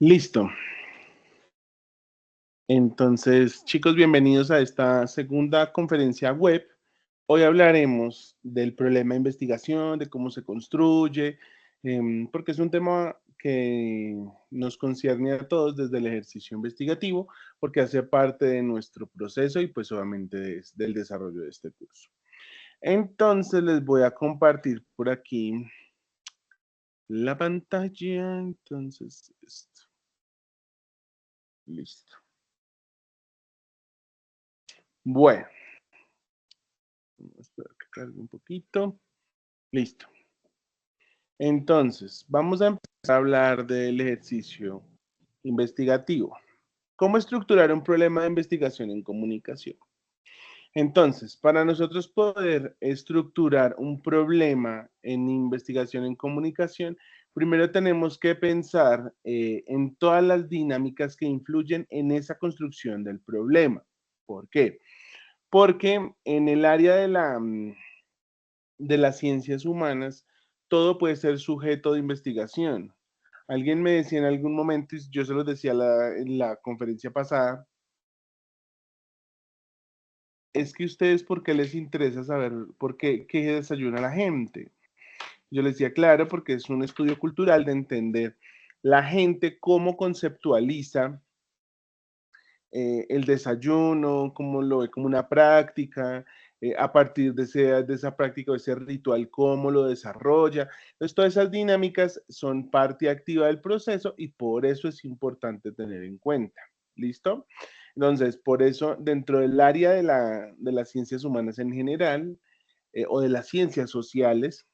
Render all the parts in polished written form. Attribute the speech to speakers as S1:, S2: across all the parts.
S1: Listo. Entonces, chicos, bienvenidos a esta segunda conferencia web. Hoy hablaremos del problema de investigación, de cómo se construye, porque es un tema que nos concierne a todos desde el ejercicio investigativo, porque hace parte de nuestro proceso y pues obviamente del desarrollo de este curso. Entonces, les voy a compartir por aquí la pantalla. Entonces, esto. Listo. Bueno. Vamos a esperar que cargue un poquito. Listo. Entonces, vamos a empezar a hablar del ejercicio investigativo. ¿Cómo estructurar un problema de investigación en comunicación? Entonces, para nosotros poder estructurar un problema en investigación en comunicación, primero tenemos que pensar en todas las dinámicas que influyen en esa construcción del problema. ¿Por qué? Porque en el área de las ciencias humanas, todo puede ser sujeto de investigación. Alguien me decía en algún momento, y yo se lo decía en la conferencia pasada, es que ustedes, ¿por qué les interesa saber por qué desayuna la gente? Yo les decía, claro, porque es un estudio cultural de entender la gente cómo conceptualiza el desayuno, cómo lo ve como una práctica, a partir de esa práctica o ese ritual, cómo lo desarrolla. Entonces, todas esas dinámicas son parte activa del proceso y por eso es importante tener en cuenta. ¿Listo? Entonces, por eso, dentro del área de las ciencias humanas en general, o de las ciencias sociales,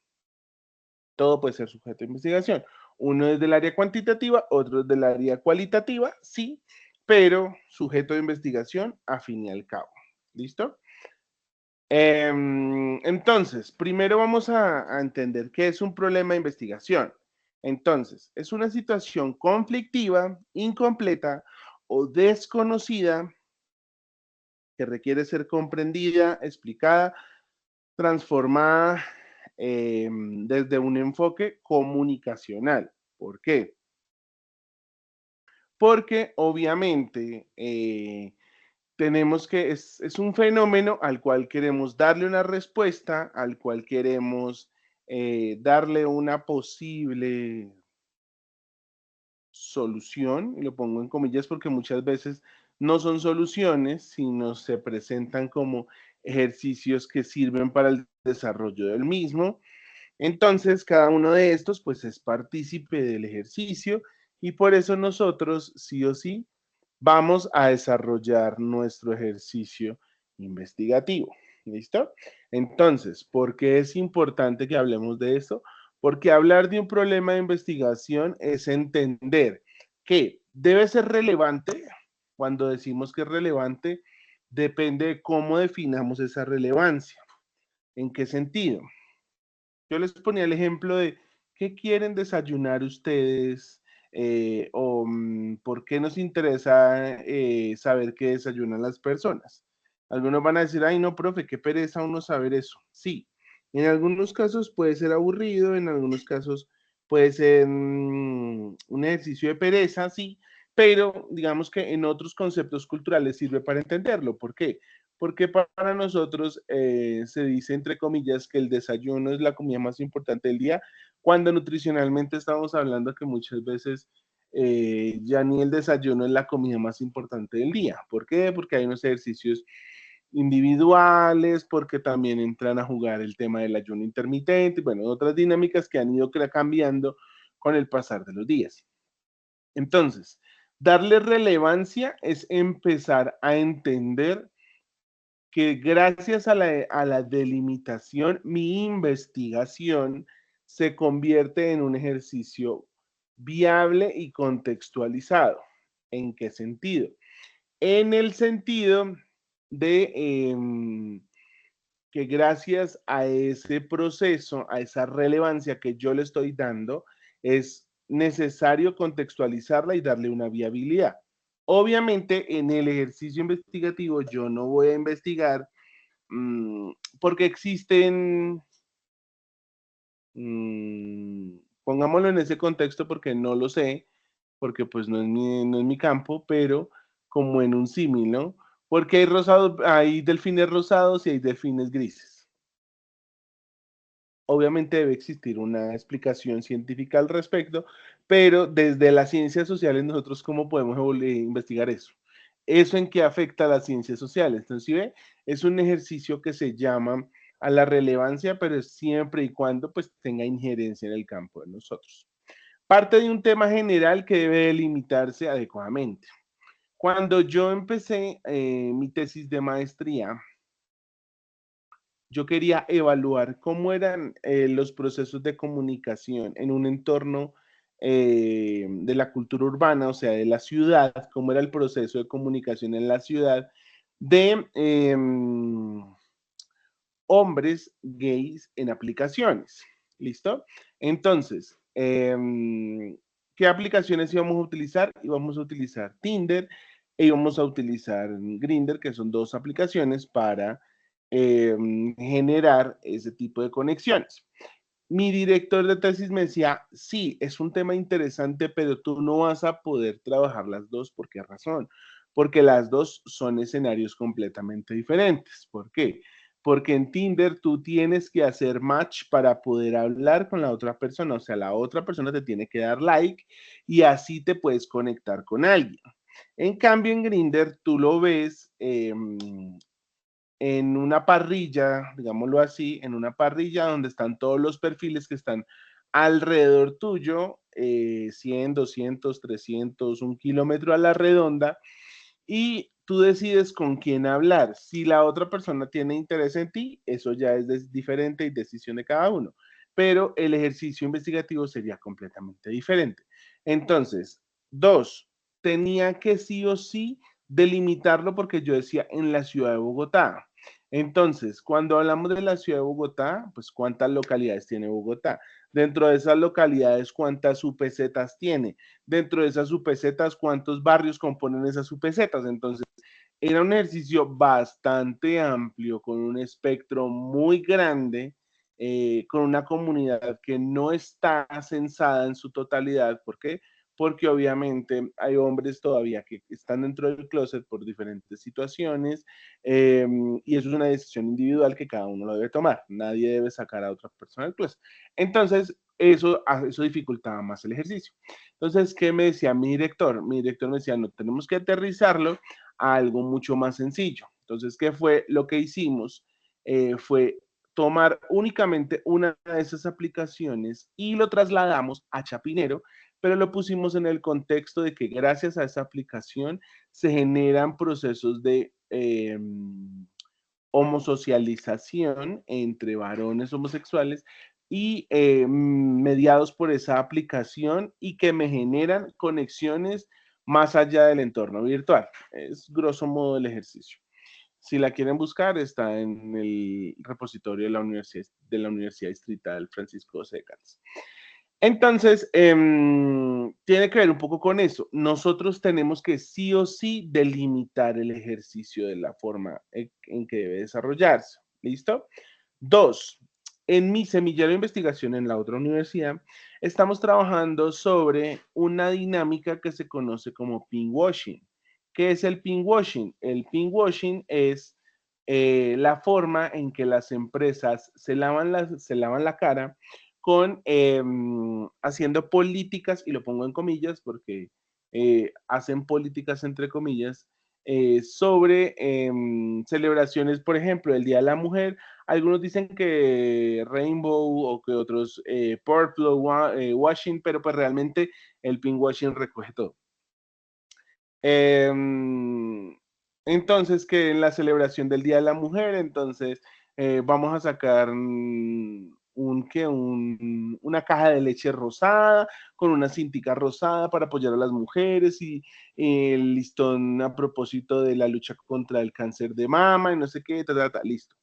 S1: todo puede ser sujeto de investigación. Uno es del área cuantitativa, otro es del área cualitativa, sí, pero sujeto de investigación a fin y al cabo. ¿Listo? Entonces, primero vamos a entender qué es un problema de investigación. Entonces, es una situación conflictiva, incompleta o desconocida que requiere ser comprendida, explicada, transformada desde un enfoque comunicacional. ¿Por qué? Porque obviamente tenemos que, es un fenómeno al cual queremos darle una respuesta, al cual queremos darle una posible solución, y lo pongo en comillas porque muchas veces no son soluciones, sino se presentan como ejercicios que sirven para el desarrollo del mismo. Entonces, cada uno de estos, pues, es partícipe del ejercicio y por eso nosotros, sí o sí, vamos a desarrollar nuestro ejercicio investigativo. ¿Listo? Entonces, ¿por qué es importante que hablemos de esto? Porque hablar de un problema de investigación es entender que debe ser relevante. Cuando decimos que es relevante, depende de cómo definamos esa relevancia. ¿En qué sentido? Yo les ponía el ejemplo de qué quieren desayunar ustedes por qué nos interesa saber qué desayunan las personas. Algunos van a decir, ay no, profe, qué pereza uno saber eso. Sí, en algunos casos puede ser aburrido, en algunos casos puede ser un ejercicio de pereza, sí, pero digamos que en otros conceptos culturales sirve para entenderlo. ¿Por qué? Porque para nosotros se dice, entre comillas, que el desayuno es la comida más importante del día, cuando nutricionalmente estamos hablando que muchas veces ya ni el desayuno es la comida más importante del día. ¿Por qué? Porque hay unos ejercicios individuales, porque también entran a jugar el tema del ayuno intermitente, bueno, otras dinámicas que han ido cambiando con el pasar de los días. Entonces, darle relevancia es empezar a entender que gracias a la delimitación, mi investigación se convierte en un ejercicio viable y contextualizado. ¿En qué sentido? En el sentido de que gracias a ese proceso, a esa relevancia que yo le estoy dando, es necesario contextualizarla y darle una viabilidad. Obviamente, en el ejercicio investigativo yo no voy a investigar porque existen, pongámoslo en ese contexto porque no lo sé, porque pues no es mi campo, pero como en un símil, ¿no? Porque hay delfines rosados y hay delfines grises. Obviamente debe existir una explicación científica al respecto, pero desde las ciencias sociales nosotros cómo podemos investigar eso. ¿Eso en qué afecta a las ciencias sociales? Entonces, si ve, es un ejercicio que se llama a la relevancia, pero es siempre y cuando pues tenga injerencia en el campo de nosotros. Parte de un tema general que debe delimitarse adecuadamente. Cuando yo empecé mi tesis de maestría, yo quería evaluar cómo eran los procesos de comunicación en un entorno de la cultura urbana, o sea, de la ciudad, cómo era el proceso de comunicación en la ciudad de hombres gays en aplicaciones. ¿Listo? Entonces, ¿qué aplicaciones íbamos a utilizar? Íbamos a utilizar Tinder e íbamos a utilizar Grindr, que son dos aplicaciones para generar ese tipo de conexiones. Mi director de tesis me decía, sí, es un tema interesante, pero tú no vas a poder trabajar las dos. ¿Por qué razón? Porque las dos son escenarios completamente diferentes. ¿Por qué? Porque en Tinder tú tienes que hacer match para poder hablar con la otra persona. O sea, la otra persona te tiene que dar like y así te puedes conectar con alguien. En cambio, en Grindr tú lo ves en una parrilla, digámoslo así, en una parrilla donde están todos los perfiles que están alrededor tuyo, 100, 200, 300, 1 kilómetro a la redonda, y tú decides con quién hablar. Si la otra persona tiene interés en ti, eso ya es diferente y decisión de cada uno, pero el ejercicio investigativo sería completamente diferente. Entonces, dos, tenía que sí o sí delimitarlo porque yo decía en la ciudad de Bogotá. Entonces, cuando hablamos de la ciudad de Bogotá, pues ¿cuántas localidades tiene Bogotá? Dentro de esas localidades, ¿cuántas UPZs tiene? Dentro de esas UPZs, ¿cuántos barrios componen esas UPZs? Entonces, era un ejercicio bastante amplio, con un espectro muy grande, con una comunidad que no está censada en su totalidad. ¿Por qué? Porque obviamente hay hombres todavía que están dentro del closet por diferentes situaciones, y eso es una decisión individual que cada uno lo debe tomar. Nadie debe sacar a otra persona del closet. Entonces, eso dificultaba más el ejercicio. Entonces, ¿qué me decía mi director? Mi director me decía, no, tenemos que aterrizarlo a algo mucho más sencillo. Entonces, ¿qué fue lo que hicimos? Fue tomar únicamente una de esas aplicaciones y lo trasladamos a Chapinero, pero lo pusimos en el contexto de que gracias a esa aplicación se generan procesos de homosocialización entre varones homosexuales y mediados por esa aplicación y que me generan conexiones más allá del entorno virtual. Es grosso modo el ejercicio. Si la quieren buscar, está en el repositorio de la Universidad Distrital Francisco José de Cádiz. Entonces, tiene que ver un poco con eso. Nosotros tenemos que sí o sí delimitar el ejercicio de la forma en que debe desarrollarse. ¿Listo? Dos, en mi semillero de investigación en la otra universidad, estamos trabajando sobre una dinámica que se conoce como pinkwashing. ¿Qué es el pinkwashing? El pinkwashing es la forma en que las empresas se lavan la cara con haciendo políticas, y lo pongo en comillas porque hacen políticas entre comillas, sobre celebraciones, por ejemplo, el Día de la Mujer. Algunos dicen que Rainbow o que otros Purple Washing, pero pues realmente el Pink Washing recoge todo. Em, entonces, que en la celebración del Día de la Mujer, entonces vamos a sacar una caja de leche rosada con una cintica rosada para apoyar a las mujeres y el listón a propósito de la lucha contra el cáncer de mama y no sé qué, listo.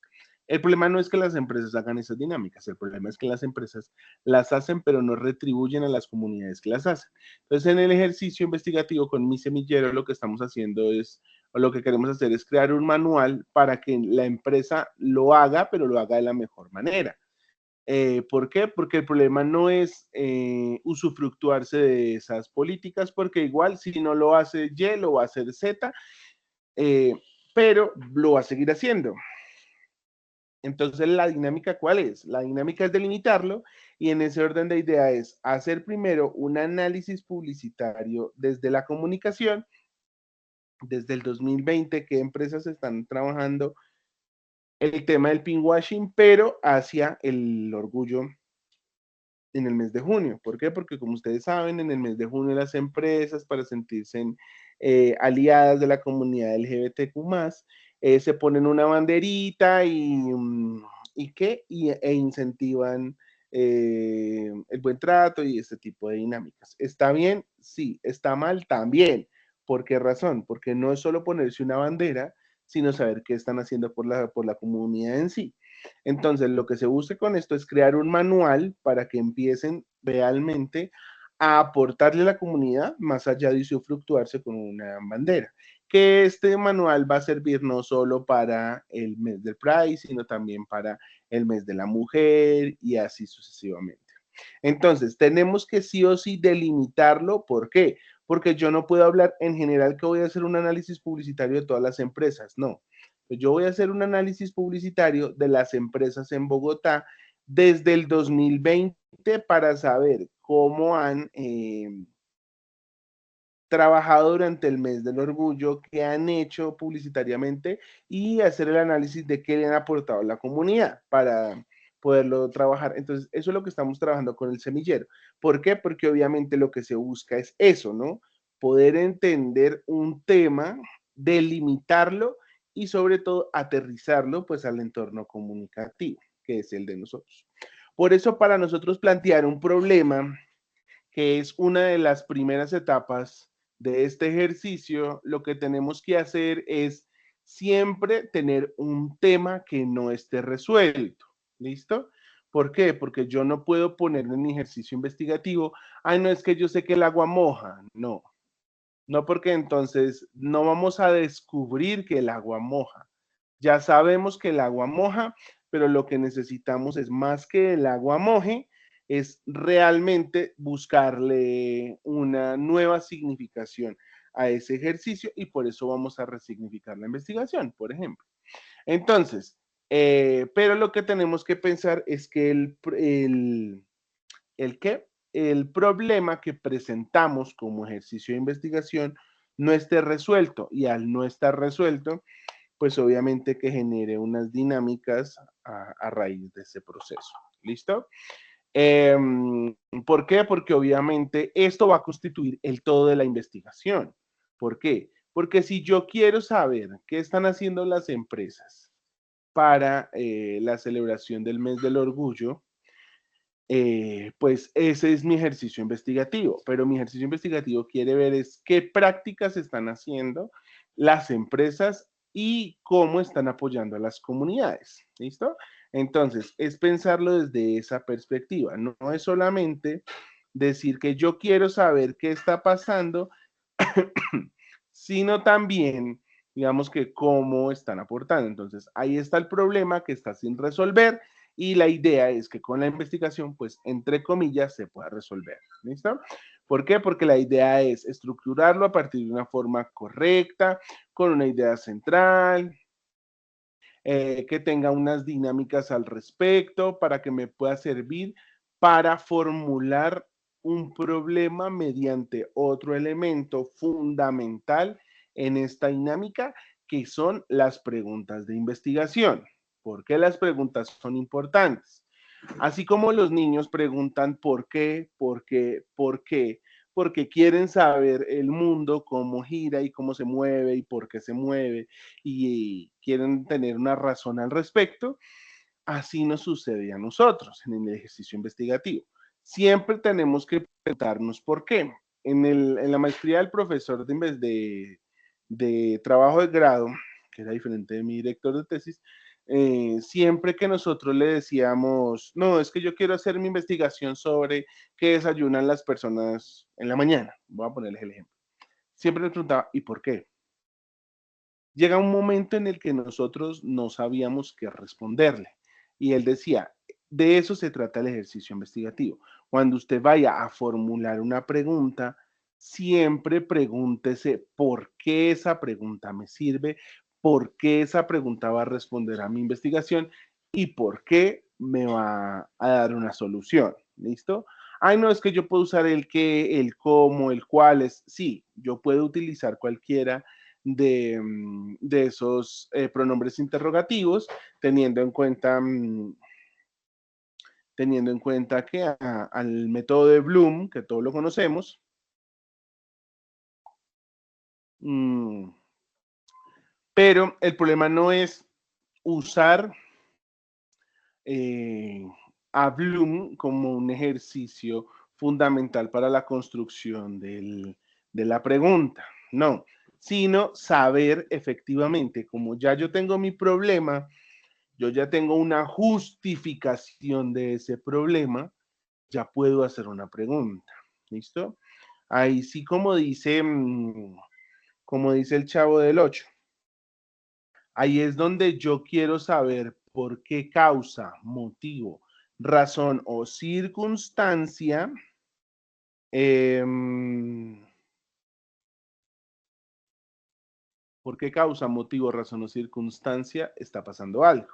S1: El problema no es que las empresas hagan esas dinámicas, el problema es que las empresas las hacen, pero no retribuyen a las comunidades que las hacen. Entonces, en el ejercicio investigativo con mi semillero, lo que estamos haciendo es, o lo que queremos hacer es crear un manual para que la empresa lo haga, pero lo haga de la mejor manera. ¿Por qué? Porque el problema no es usufructuarse de esas políticas, porque igual si no lo hace Y, lo va a hacer Z, eh, pero lo va a seguir haciendo. Entonces, ¿la dinámica cuál es? La dinámica es delimitarlo y en ese orden de idea es hacer primero un análisis publicitario desde la comunicación, desde el 2020, qué empresas están trabajando el tema del pinkwashing, pero hacia el orgullo en el mes de junio. ¿Por qué? Porque como ustedes saben, en el mes de junio las empresas, para sentirse aliadas de la comunidad LGBTQ+, se ponen una banderita e incentivan el buen trato y este tipo de dinámicas. ¿Está bien? Sí. ¿Está mal? También. ¿Por qué razón? Porque no es solo ponerse una bandera, sino saber qué están haciendo por la comunidad en sí. Entonces, lo que se busca con esto es crear un manual para que empiecen realmente a aportarle a la comunidad más allá de usufructuarse con una bandera. Que este manual va a servir no solo para el mes del Pride, sino también para el mes de la mujer y así sucesivamente. Entonces, tenemos que sí o sí delimitarlo. ¿Por qué? Porque yo no puedo hablar en general que voy a hacer un análisis publicitario de todas las empresas. No. Yo voy a hacer un análisis publicitario de las empresas en Bogotá desde el 2020 para saber cómo han trabajado durante el mes del orgullo, qué han hecho publicitariamente y hacer el análisis de qué le han aportado a la comunidad para poderlo trabajar. Entonces, eso es lo que estamos trabajando con el semillero. ¿Por qué? Porque obviamente lo que se busca es eso, ¿no? Poder entender un tema, delimitarlo y sobre todo aterrizarlo pues al entorno comunicativo, que es el de nosotros. Por eso para nosotros plantear un problema que es una de las primeras etapas de este ejercicio, lo que tenemos que hacer es siempre tener un tema que no esté resuelto. ¿Listo? ¿Por qué? Porque yo no puedo poner en mi ejercicio investigativo, ay, no es que yo sé que el agua moja. No, no, porque entonces no vamos a descubrir que el agua moja. Ya sabemos que el agua moja, pero lo que necesitamos es más que el agua moje, es realmente buscarle una nueva significación a ese ejercicio y por eso vamos a resignificar la investigación, por ejemplo. Entonces, pero lo que tenemos que pensar es que ¿el qué? El problema que presentamos como ejercicio de investigación no esté resuelto y al no estar resuelto, pues obviamente que genere unas dinámicas a raíz de ese proceso. ¿Listo? Eh, ¿Por qué? Porque obviamente esto va a constituir el todo de la investigación. ¿Por qué? Porque si yo quiero saber qué están haciendo las empresas para la celebración del mes del orgullo, pues ese es mi ejercicio investigativo, pero mi ejercicio investigativo quiere ver es qué prácticas están haciendo las empresas y cómo están apoyando a las comunidades. ¿Listo? Entonces, es pensarlo desde esa perspectiva. No, no es solamente decir que yo quiero saber qué está pasando, sino también, digamos que cómo están aportando. Entonces, ahí está el problema que está sin resolver y la idea es que con la investigación, pues, entre comillas, se pueda resolver. ¿Listo? ¿Por qué? Porque la idea es estructurarlo a partir de una forma correcta, con una idea central, que tenga unas dinámicas al respecto para que me pueda servir para formular un problema mediante otro elemento fundamental en esta dinámica, que son las preguntas de investigación. ¿Por qué las preguntas son importantes? Así como los niños preguntan por qué, por qué, por qué, porque quieren saber el mundo, cómo gira y cómo se mueve y por qué se mueve y quieren tener una razón al respecto, así nos sucede a nosotros en el ejercicio investigativo. Siempre tenemos que preguntarnos por qué. En la maestría del profesor de trabajo de grado, que era diferente de mi director de tesis, siempre que nosotros le decíamos, no, es que yo quiero hacer mi investigación sobre qué desayunan las personas en la mañana, voy a ponerles el ejemplo, siempre le preguntaba, ¿y por qué? Llega un momento en el que nosotros no sabíamos qué responderle y él decía, de eso se trata el ejercicio investigativo. Cuando usted vaya a formular una pregunta, siempre pregúntese por qué esa pregunta me sirve, por qué esa pregunta va a responder a mi investigación y por qué me va a dar una solución. ¿Listo? Ay, no, es que yo puedo usar el qué, el cómo, el cuál es. Sí, yo puedo utilizar cualquiera de esos pronombres interrogativos, teniendo en cuenta que al método de Bloom, que todos lo conocemos, mmm, pero el problema no es usar eh, a Bloom como un ejercicio fundamental para la construcción de la pregunta, no, sino saber efectivamente, como ya yo tengo mi problema, yo ya tengo una justificación de ese problema, ya puedo hacer una pregunta. ¿Listo? Ahí sí, como dice el Chavo del 8, ahí es donde yo quiero saber por qué causa, motivo, razón o circunstancia, eh, por qué causa, motivo, razón o circunstancia está pasando algo.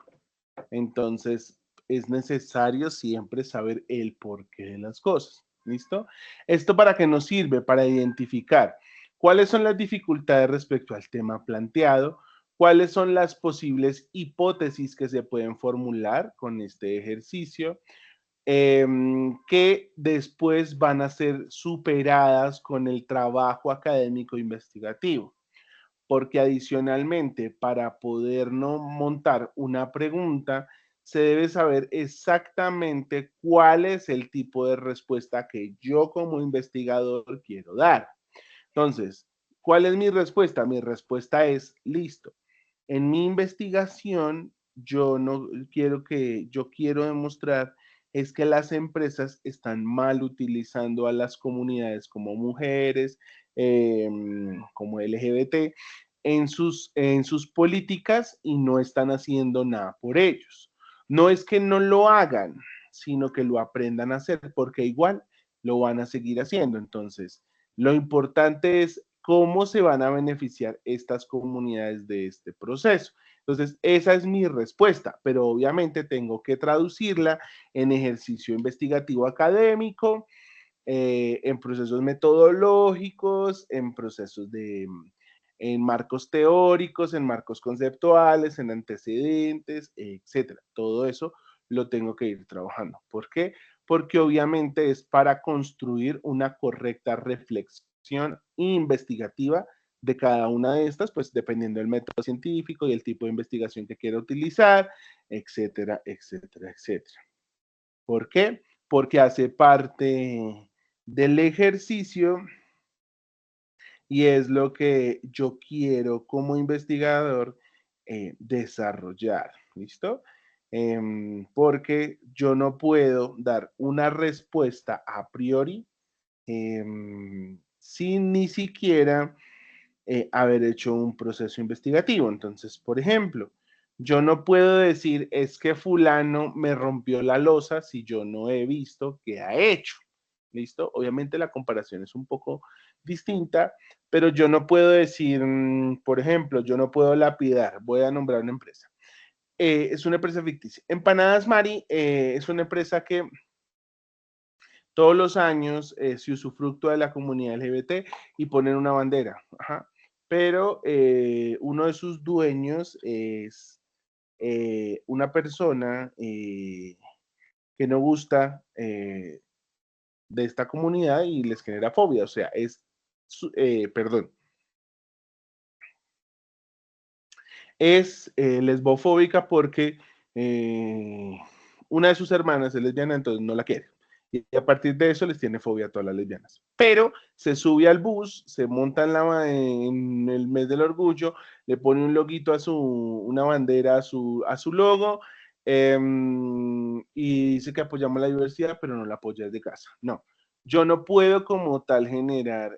S1: Entonces, es necesario siempre saber el porqué de las cosas. ¿Listo? ¿Esto para qué nos sirve? Para identificar cuáles son las dificultades respecto al tema planteado, cuáles son las posibles hipótesis que se pueden formular con este ejercicio, que después van a ser superadas con el trabajo académico investigativo, porque adicionalmente para poder no montar una pregunta, se debe saber exactamente cuál es el tipo de respuesta que yo como investigador quiero dar. Entonces, ¿cuál es mi respuesta? Mi respuesta es, listo. En mi investigación, yo quiero demostrar es que las empresas están mal utilizando a las comunidades como mujeres, como LGBT, en sus políticas y no están haciendo nada por ellos. No es que no lo hagan, sino que lo aprendan a hacer, porque igual lo van a seguir haciendo. Entonces, lo importante es cómo se van a beneficiar estas comunidades de este proceso. Entonces, esa es mi respuesta, pero obviamente tengo que traducirla en ejercicio investigativo académico, en procesos metodológicos, en marcos teóricos, en marcos conceptuales, en antecedentes, etcétera. Todo eso lo tengo que ir trabajando. ¿Por qué? Porque obviamente es para construir una correcta reflexión investigativa de cada una de estas, pues dependiendo del método científico y el tipo de investigación que quiera utilizar, etcétera, etcétera, etcétera. ¿Por qué? Porque hace parte del ejercicio y es lo que yo quiero como investigador desarrollar. ¿Listo? Porque yo no puedo dar una respuesta a priori sin ni siquiera haber hecho un proceso investigativo. Entonces, por ejemplo, yo no puedo decir es que fulano me rompió la losa si yo no he visto qué ha hecho. ¿Listo? Obviamente la comparación es un poco distinta, pero yo no puedo decir, por ejemplo, yo no puedo lapidar, voy a nombrar una empresa. Es una empresa ficticia. Empanadas Mari es una empresa que todos los años se usufructúa de la comunidad LGBT y ponen una bandera. Ajá. Pero uno de sus dueños es una persona que no gusta de esta comunidad y les genera fobia. O sea, perdón, es lesbofóbica porque una de sus hermanas es lesbiana, entonces no la quiere. Y a partir de eso les tiene fobia a todas las lesbianas. Pero se sube al bus, se monta en el mes del orgullo, le pone un loguito una bandera a su logo, y dice que apoyamos la diversidad, pero no la apoya desde casa. No, yo no puedo como tal generar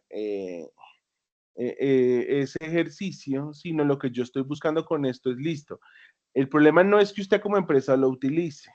S1: ese ejercicio, sino lo que yo estoy buscando con esto es listo. El problema no es que usted como empresa lo utilice,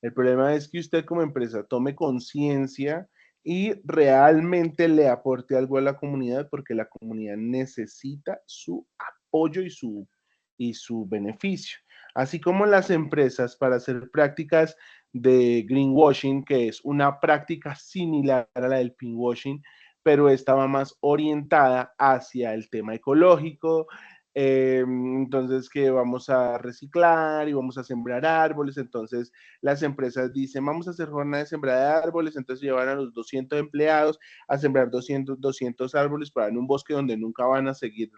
S1: El problema es que usted como empresa tome conciencia y realmente le aporte algo a la comunidad, porque la comunidad necesita su apoyo y su beneficio. Así como las empresas para hacer prácticas de greenwashing, que es una práctica similar a la del pinkwashing, pero estaba más orientada hacia el tema ecológico. Entonces, que vamos a reciclar y vamos a sembrar árboles. Entonces, las empresas dicen, vamos a hacer jornada de sembrada de árboles. Entonces, llevan a los 200 empleados a sembrar 200 árboles para en un bosque donde nunca van a seguir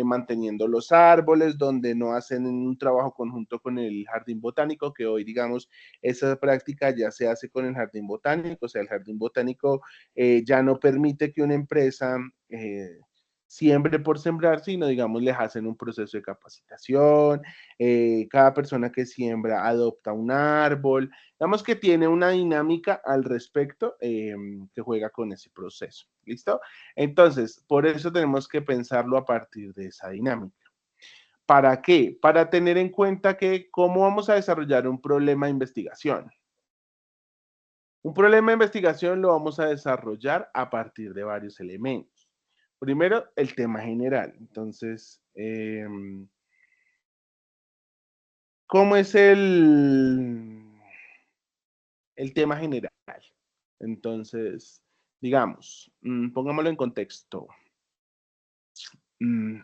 S1: manteniendo los árboles, donde no hacen un trabajo conjunto con el jardín botánico, que hoy, digamos, esa práctica ya se hace con el jardín botánico. O sea, el jardín botánico ya no permite que una empresa siembre por sembrar, sino, digamos, les hacen un proceso de capacitación. Cada persona que siembra adopta un árbol. Digamos que tiene una dinámica al respecto que juega con ese proceso. ¿Listo? Entonces, por eso tenemos que pensarlo a partir de esa dinámica. ¿Para qué? Para tener en cuenta que cómo vamos a desarrollar un problema de investigación. Un problema de investigación lo vamos a desarrollar a partir de varios elementos. Primero, el tema general. Entonces, ¿cómo es el tema general? Entonces, digamos, pongámoslo en contexto.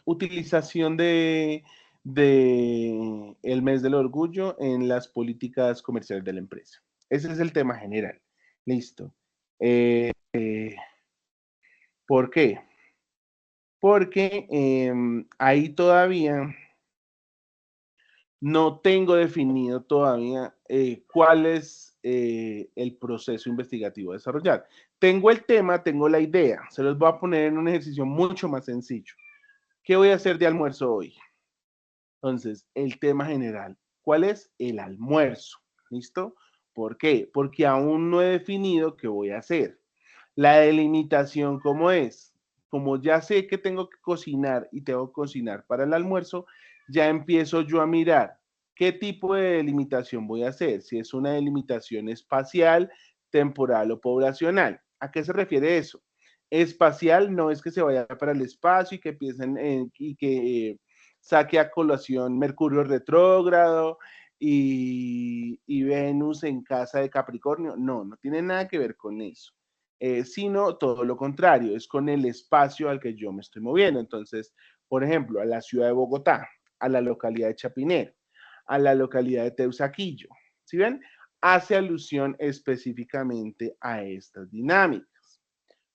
S1: Utilización de el mes del orgullo en las políticas comerciales de la empresa. Ese es el tema general. Listo. ¿Por qué? Porque ahí todavía no tengo definido todavía cuál es el proceso investigativo a desarrollar. Tengo el tema, tengo la idea. Se los voy a poner en un ejercicio mucho más sencillo. ¿Qué voy a hacer de almuerzo hoy? Entonces, el tema general, ¿cuál es? El almuerzo. ¿Listo? ¿Por qué? Porque aún no he definido qué voy a hacer. La delimitación, ¿cómo es? Como ya sé que tengo que cocinar y tengo que cocinar para el almuerzo, ya empiezo yo a mirar qué tipo de delimitación voy a hacer. Si es una delimitación espacial, temporal o poblacional. ¿A qué se refiere eso? Espacial no es que se vaya para el espacio y que piensen y que saque a colación Mercurio retrógrado y Venus en casa de Capricornio. No, no tiene nada que ver con eso. Sino todo lo contrario, es con el espacio al que yo me estoy moviendo. Entonces, por ejemplo, a la ciudad de Bogotá, a la localidad de Chapinero, a la localidad de Teusaquillo. ¿Sí ven? Hace alusión específicamente a estas dinámicas.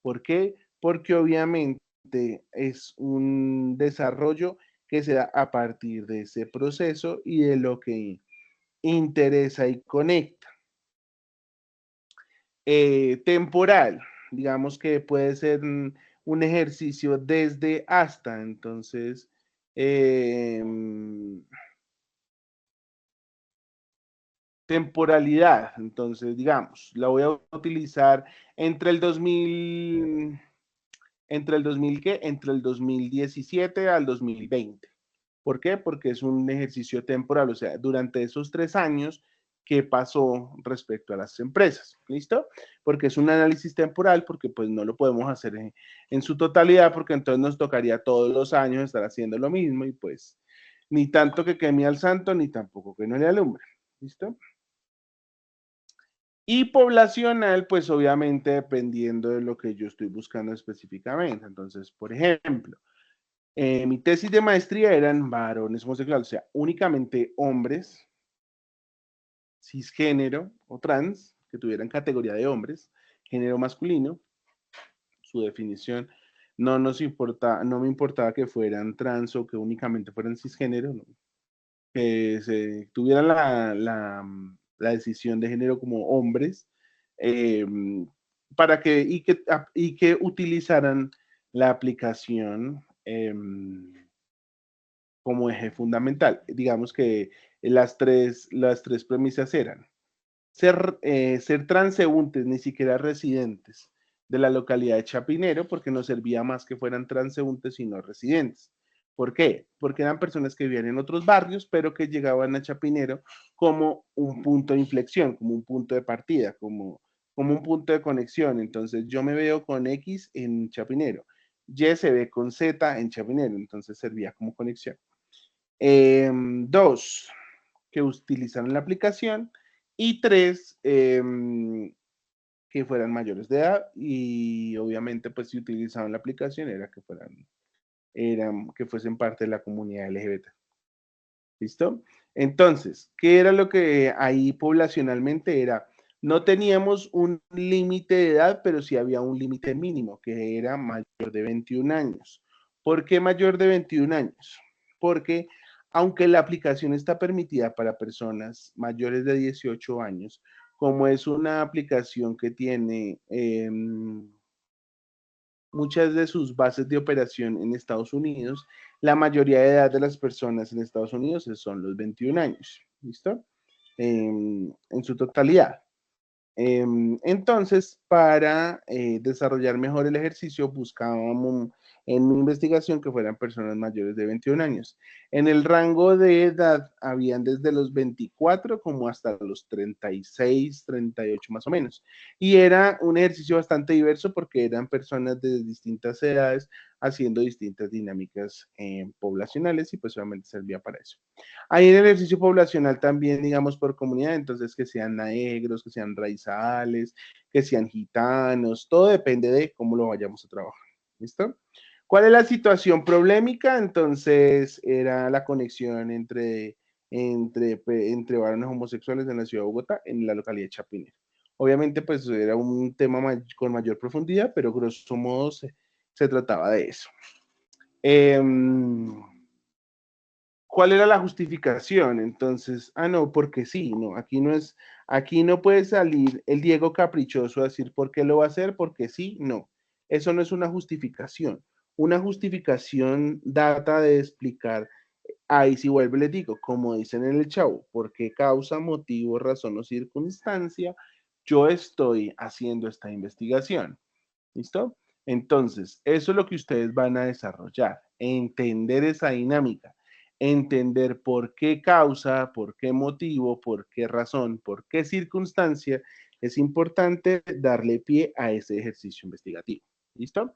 S1: ¿Por qué? Porque obviamente es un desarrollo que se da a partir de ese proceso y de lo que interesa y conecta. Temporal, digamos que puede ser un ejercicio desde hasta, entonces, temporalidad, entonces, digamos, la voy a utilizar entre el 2000, entre el 2000, ¿qué? Entre el 2017 al 2020. ¿Por qué? Porque es un ejercicio temporal, o sea, durante esos 3 años, ¿qué pasó respecto a las empresas? ¿Listo? Porque es un análisis temporal, porque pues no lo podemos hacer en su totalidad, porque entonces nos tocaría todos los años estar haciendo lo mismo y pues ni tanto que queme al santo, ni tampoco que no le alumbre. ¿Listo? Y poblacional, pues obviamente dependiendo de lo que yo estoy buscando específicamente. Entonces, por ejemplo, mi tesis de maestría eran varones homosexuales, o sea, únicamente hombres, cisgénero o trans, que tuvieran categoría de hombres, género masculino, su definición. No nos importa, no me importaba que fueran trans o que únicamente fueran cisgénero, no. Que se tuvieran la decisión de género como hombres, eh, para que y que utilizaran la aplicación como eje fundamental. Digamos que las tres premisas eran ser transeúntes, ni siquiera residentes de la localidad de Chapinero, porque nos servía más que fueran transeúntes y no residentes. ¿Por qué? Porque eran personas que vivían en otros barrios, pero que llegaban a Chapinero como un punto de inflexión, como un punto de partida, como un punto de conexión. Entonces yo me veo con X en Chapinero, Y se ve con Z en Chapinero, entonces servía como conexión. Dos, que utilizaran la aplicación. Y tres, que fueran mayores de edad. Y obviamente, pues si utilizaban la aplicación, que fuesen parte de la comunidad LGBT. ¿Listo? Entonces, ¿qué era lo que ahí poblacionalmente era? No teníamos un límite de edad, pero sí había un límite mínimo, que era mayor de 21 años. ¿Por qué mayor de 21 años? Porque aunque la aplicación está permitida para personas mayores de 18 años, como es una aplicación que tiene muchas de sus bases de operación en Estados Unidos, la mayoría de edad de las personas en Estados Unidos son los 21 años, ¿listo? En su totalidad. Entonces, para desarrollar mejor el ejercicio, buscábamos en mi investigación que fueran personas mayores de 21 años. En el rango de edad habían desde los 24 como hasta los 36, 38 más o menos. Y era un ejercicio bastante diverso porque eran personas de distintas edades haciendo distintas dinámicas poblacionales y pues obviamente servía para eso. Ahí en el ejercicio poblacional también, digamos, por comunidad, entonces que sean negros, que sean raizales, que sean gitanos, todo depende de cómo lo vayamos a trabajar. ¿Listo? ¿Cuál es la situación problemática? Entonces era la conexión entre varones homosexuales en la ciudad de Bogotá, en la localidad de Chapinero. Obviamente, pues era un tema con mayor profundidad, pero grosso modo se trataba de eso. ¿Cuál era la justificación? Entonces, no, porque sí, no, aquí no puede salir el Diego caprichoso a decir por qué lo va a hacer, porque sí, no. Eso no es una justificación. Una justificación data de explicar, ahí sí vuelvo y les digo, como dicen en el chavo, por qué causa, motivo, razón o circunstancia, yo estoy haciendo esta investigación. ¿Listo? Entonces, eso es lo que ustedes van a desarrollar, entender esa dinámica, entender por qué causa, por qué motivo, por qué razón, por qué circunstancia es importante darle pie a ese ejercicio investigativo. ¿Listo?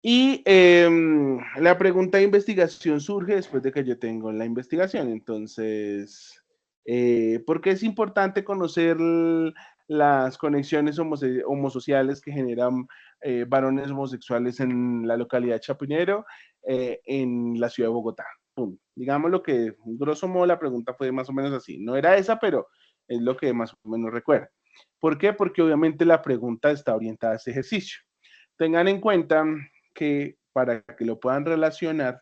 S1: Y la pregunta de investigación surge después de que yo tengo la investigación. Entonces, ¿por qué es importante conocer las conexiones homosociales que generan varones homosexuales en la localidad de Chapinero, en la ciudad de Bogotá? Pum. Digamos lo que, grosso modo, la pregunta fue más o menos así. No era esa, pero es lo que más o menos recuerdo. ¿Por qué? Porque obviamente la pregunta está orientada a ese ejercicio. Tengan en cuenta que para que lo puedan relacionar,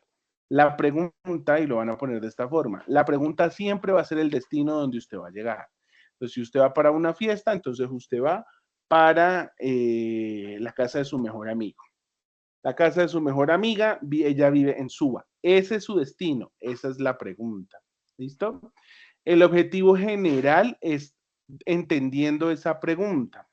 S1: la pregunta, y lo van a poner de esta forma, la pregunta siempre va a ser el destino donde usted va a llegar. Entonces, si usted va para una fiesta, entonces usted va para la casa de su mejor amigo. La casa de su mejor amiga, ella vive en Suba. Ese es su destino, esa es la pregunta. ¿Listo? El objetivo general es entendiendo esa pregunta.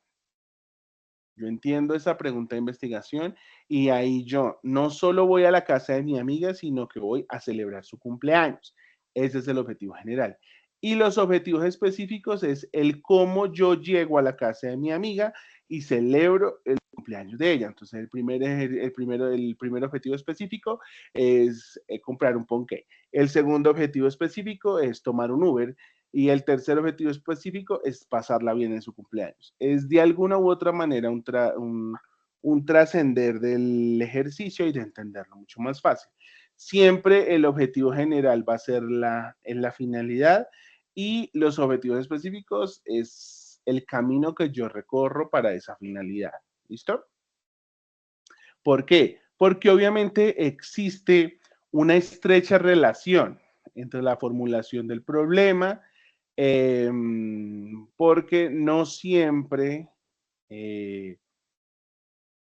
S1: Yo entiendo esa pregunta de investigación y ahí yo no solo voy a la casa de mi amiga, sino que voy a celebrar su cumpleaños. Ese es el objetivo general. Y los objetivos específicos es el cómo yo llego a la casa de mi amiga y celebro el cumpleaños de ella. Entonces, el primer objetivo específico es comprar un ponqué. El segundo objetivo específico es tomar un Uber. Y el tercer objetivo específico es pasarla bien en su cumpleaños. Es de alguna u otra manera un trascender del ejercicio y de entenderlo mucho más fácil. Siempre el objetivo general va a ser la finalidad y los objetivos específicos es el camino que yo recorro para esa finalidad. ¿Listo? ¿Por qué? Porque obviamente existe una estrecha relación entre la formulación del problema, porque no siempre eh,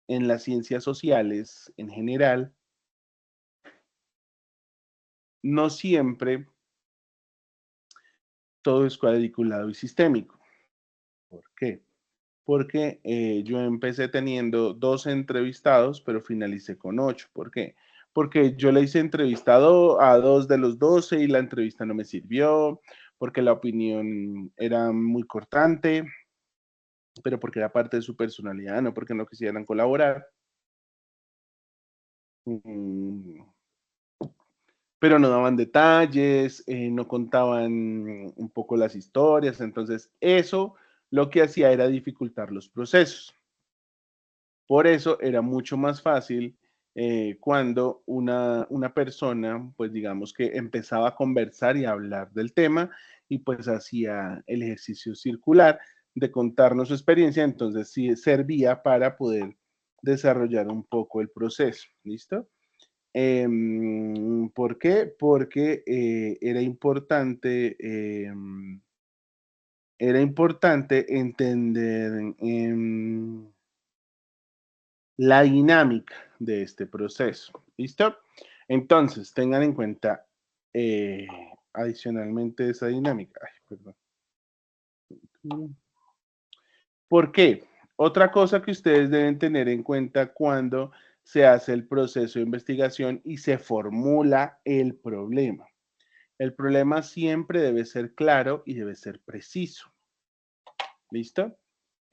S1: en las ciencias sociales en general, no siempre todo es cuadriculado y sistémico. ¿Por qué? Porque yo empecé teniendo 2 entrevistados, pero finalicé con 8. ¿Por qué? porque yo le hice entrevista a dos de los 12 y la entrevista no me sirvió, porque la opinión era muy cortante, pero porque era parte de su personalidad, no porque no quisieran colaborar. Mm, pero no daban detalles, no contaban un poco las historias, entonces eso lo que hacía era dificultar los procesos. Por eso era mucho más fácil cuando una persona, pues digamos que empezaba a conversar y a hablar del tema y pues hacía el ejercicio circular de contarnos su experiencia, entonces sí servía para poder desarrollar un poco el proceso, ¿listo? ¿Por qué? Porque era importante entender la dinámica de este proceso. ¿Listo? Entonces, tengan en cuenta eh, adicionalmente esa dinámica. Ay, perdón. ¿Por qué? Otra cosa que ustedes deben tener en cuenta cuando se hace el proceso de investigación y se formula el problema. El problema siempre debe ser claro y debe ser preciso. ¿Listo?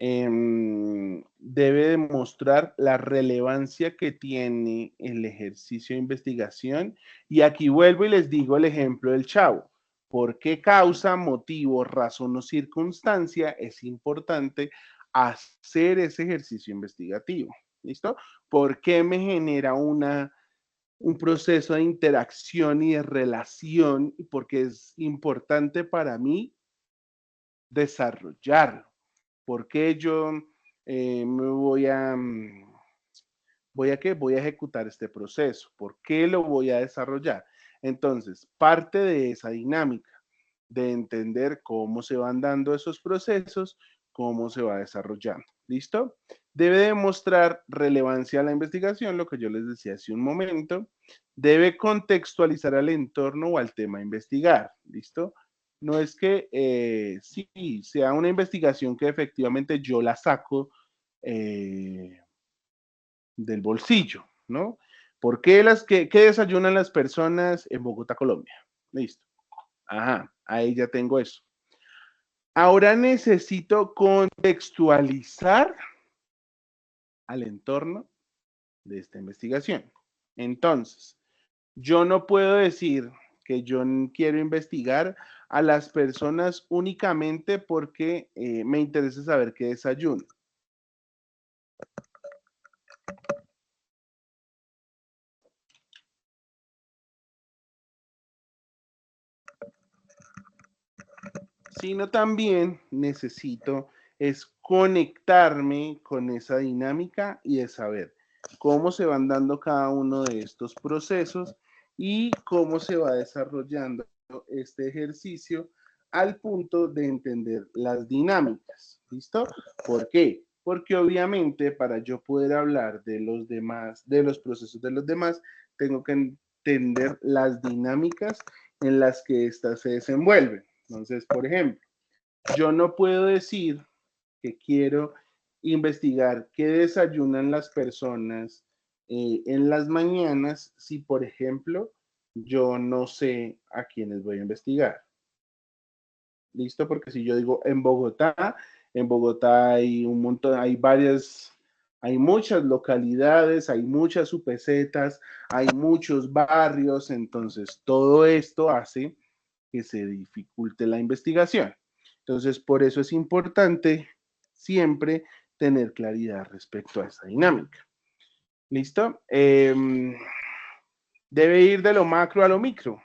S1: Debe demostrar la relevancia que tiene el ejercicio de investigación. Y aquí vuelvo y les digo el ejemplo del chavo. ¿Por qué causa, motivo, razón o circunstancia es importante hacer ese ejercicio investigativo? ¿Listo? ¿Por qué me genera un proceso de interacción y de relación? Porque es importante para mí desarrollarlo. ¿Por qué yo me voy a qué? Voy a ejecutar este proceso. ¿Por qué lo voy a desarrollar? Entonces, parte de esa dinámica de entender cómo se van dando esos procesos, cómo se va desarrollando. ¿Listo? Debe demostrar relevancia a la investigación, lo que yo les decía hace un momento. Debe contextualizar al entorno o al tema a investigar. ¿Listo? No es que sí sea una investigación que efectivamente yo la saco del bolsillo, ¿no? ¿Por qué qué desayunan las personas en Bogotá, Colombia? Listo. Ajá, ahí ya tengo eso. Ahora necesito contextualizar al entorno de esta investigación. Entonces, yo no puedo decir que yo quiero investigar a las personas únicamente porque me interesa saber qué desayuno. Sino también necesito es conectarme con esa dinámica y de saber cómo se van dando cada uno de estos procesos y cómo se va desarrollando este ejercicio al punto de entender las dinámicas. ¿Listo? ¿Por qué? Porque obviamente para yo poder hablar de los demás, de los procesos de los demás, tengo que entender las dinámicas en las que éstas se desenvuelven. Entonces, por ejemplo, yo no puedo decir que quiero investigar qué desayunan las personas en las mañanas si, por ejemplo, yo no sé a quiénes voy a investigar. ¿Listo? Porque si yo digo en Bogotá hay un montón, hay muchas localidades, hay muchas UPZs, hay muchos barrios, entonces todo esto hace que se dificulte la investigación. Entonces, por eso es importante siempre tener claridad respecto a esa dinámica. ¿Listo? Debe ir de lo macro a lo micro,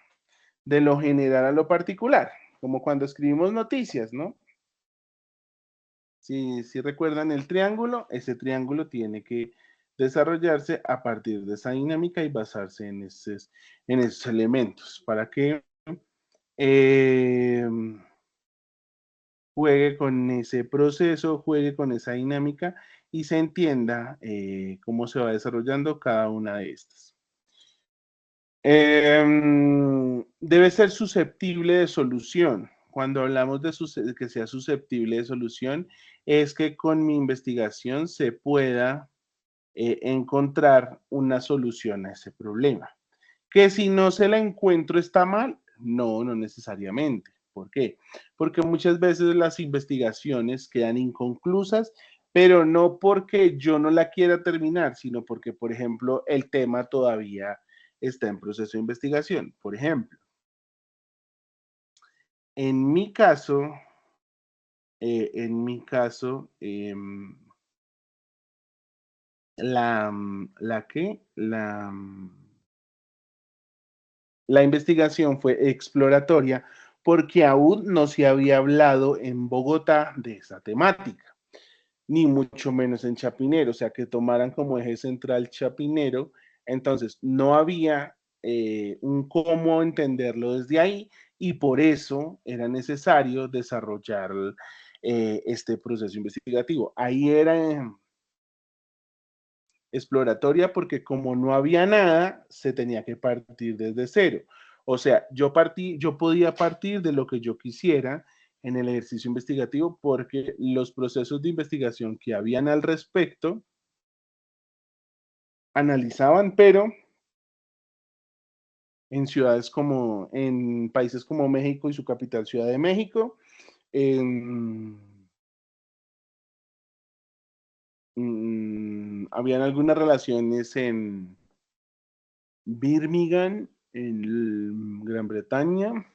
S1: de lo general a lo particular, como cuando escribimos noticias, ¿no? Si recuerdan el triángulo, ese triángulo tiene que desarrollarse a partir de esa dinámica y basarse en esos elementos para que eh, juegue con ese proceso, juegue con esa dinámica y se entienda cómo se va desarrollando cada una de estas. Debe ser susceptible de solución. Cuando hablamos de que sea susceptible de solución, es que con mi investigación se pueda encontrar una solución a ese problema. Que si no se la encuentro está mal, no, no necesariamente. ¿Por qué? Porque muchas veces las investigaciones quedan inconclusas, pero no porque yo no la quiera terminar, sino porque, por ejemplo, el tema todavía está en proceso de investigación. Por ejemplo, en mi caso, la que, la investigación fue exploratoria porque aún no se había hablado en Bogotá de esa temática, ni mucho menos en Chapinero, o sea, que tomaran como eje central Chapinero, entonces no había un cómo entenderlo desde ahí y por eso era necesario desarrollar este proceso investigativo. Ahí era exploratoria porque como no había nada, se tenía que partir desde cero. O sea, yo podía partir de lo que yo quisiera en el ejercicio investigativo porque los procesos de investigación que habían al respecto analizaban, pero en ciudades como, en países como México y su capital, Ciudad de México, en, habían algunas relaciones en Birmingham, en Gran Bretaña,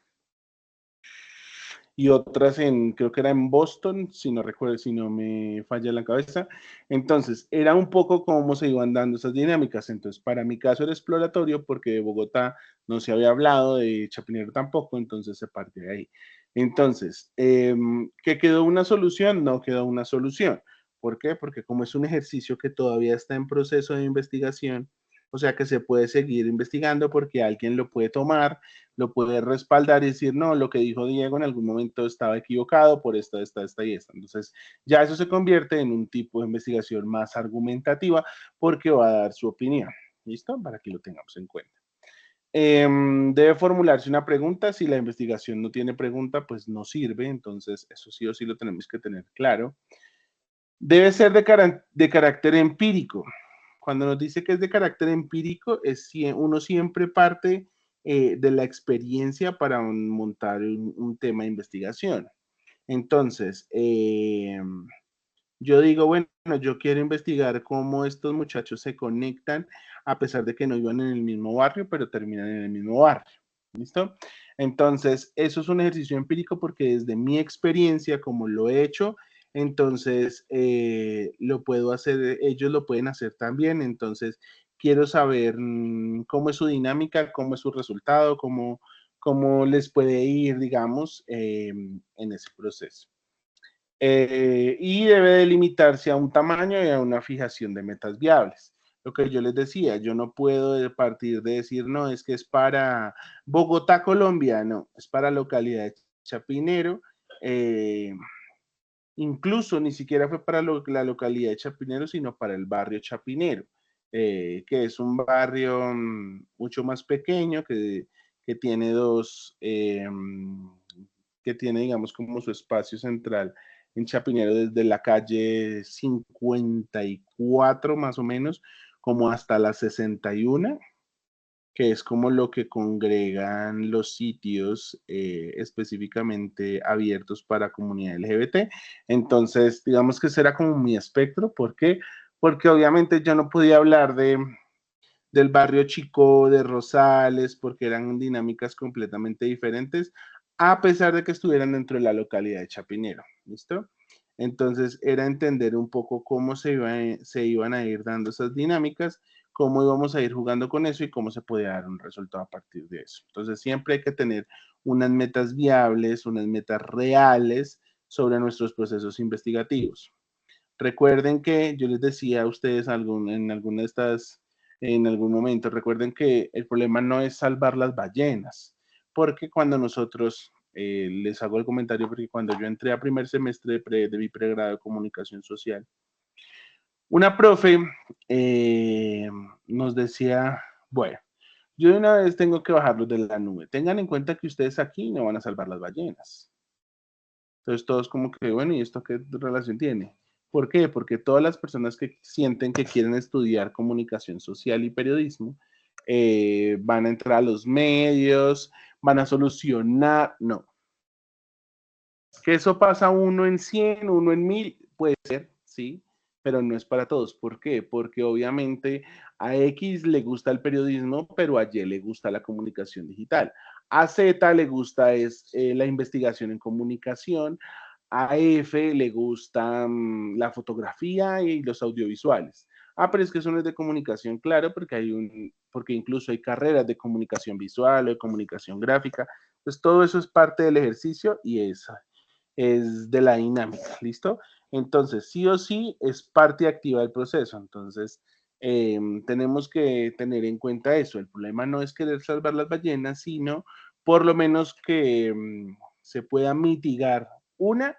S1: y otras en, creo que era en Boston, si no recuerdo, si no me falla la cabeza. Entonces, era un poco cómo se iban dando esas dinámicas. Entonces, para mi caso era exploratorio porque de Bogotá no se había hablado, de Chapinero tampoco, entonces se parte de ahí. Entonces, ¿qué quedó una solución? No quedó una solución. ¿Por qué? Porque como es un ejercicio que todavía está en proceso de investigación, o sea que se puede seguir investigando porque alguien lo puede tomar, lo puede respaldar y decir, no, lo que dijo Diego en algún momento estaba equivocado por esta y esta. Entonces, ya eso se convierte en un tipo de investigación más argumentativa porque va a dar su opinión. ¿Listo? Para que lo tengamos en cuenta. Debe formularse una pregunta. Si la investigación no tiene pregunta, pues no sirve. Entonces, eso sí o sí lo tenemos que tener claro. Debe ser de carácter empírico. Cuando nos dice que es de carácter empírico, uno siempre parte de la experiencia para montar un tema de investigación. Entonces, yo digo, bueno, yo quiero investigar cómo estos muchachos se conectan a pesar de que no iban en el mismo barrio, pero terminan en el mismo barrio. ¿Listo? Entonces, eso es un ejercicio empírico porque desde mi experiencia, como lo he hecho, entonces lo puedo hacer, ellos lo pueden hacer también. Entonces, quiero saber cómo es su dinámica, cómo es su resultado, cómo les puede ir, digamos, en ese proceso. Y debe delimitarse a un tamaño y a una fijación de metas viables. Lo que yo les decía, yo no puedo partir de decir, no, es que es para Bogotá, Colombia, no, es para localidad de Chapinero, incluso ni siquiera fue para la localidad de Chapinero, sino para el barrio Chapinero, que es un barrio mucho más pequeño, que tiene que tiene, digamos, como su espacio central en Chapinero desde la calle 54 más o menos, como hasta la 61, que es como lo que congregan los sitios específicamente abiertos para comunidad LGBT. Entonces, digamos que ese era como mi espectro. ¿Por qué? Porque obviamente yo no podía hablar del barrio Chico, de Rosales, porque eran dinámicas completamente diferentes, a pesar de que estuvieran dentro de la localidad de Chapinero. ¿Listo? Entonces, era entender un poco cómo se iban a ir dando esas dinámicas, cómo íbamos a ir jugando con eso y cómo se podía dar un resultado a partir de eso. Entonces, siempre hay que tener unas metas viables, unas metas reales sobre nuestros procesos investigativos. Recuerden que yo les decía a ustedes en alguna de estas, en algún momento, recuerden que el problema no es salvar las ballenas, porque cuando nosotros, les hago el comentario, porque cuando yo entré a primer semestre de mi pregrado de comunicación social, una profe nos decía, bueno, yo de una vez tengo que bajarlos de la nube. Tengan en cuenta que ustedes aquí no van a salvar las ballenas. Entonces todos como que, bueno, ¿y esto qué relación tiene? ¿Por qué? Porque todas las personas que sienten que quieren estudiar comunicación social y periodismo van a entrar a los medios, van a solucionar, no. Que eso pasa uno en 100, uno en 1000, puede ser, sí, pero no es para todos. ¿Por qué? Porque obviamente a X le gusta el periodismo, pero a Y le gusta la comunicación digital. A Z le gusta la investigación en comunicación, a F le gusta la fotografía y los audiovisuales. Ah, pero es que eso no es de comunicación, claro, porque incluso hay carreras de comunicación visual o de comunicación gráfica. Pues todo eso es parte del ejercicio y es de la dinámica, ¿listo? Entonces, sí o sí es parte activa del proceso. Entonces, tenemos que tener en cuenta eso. El problema no es querer salvar las ballenas, sino por lo menos que se pueda mitigar una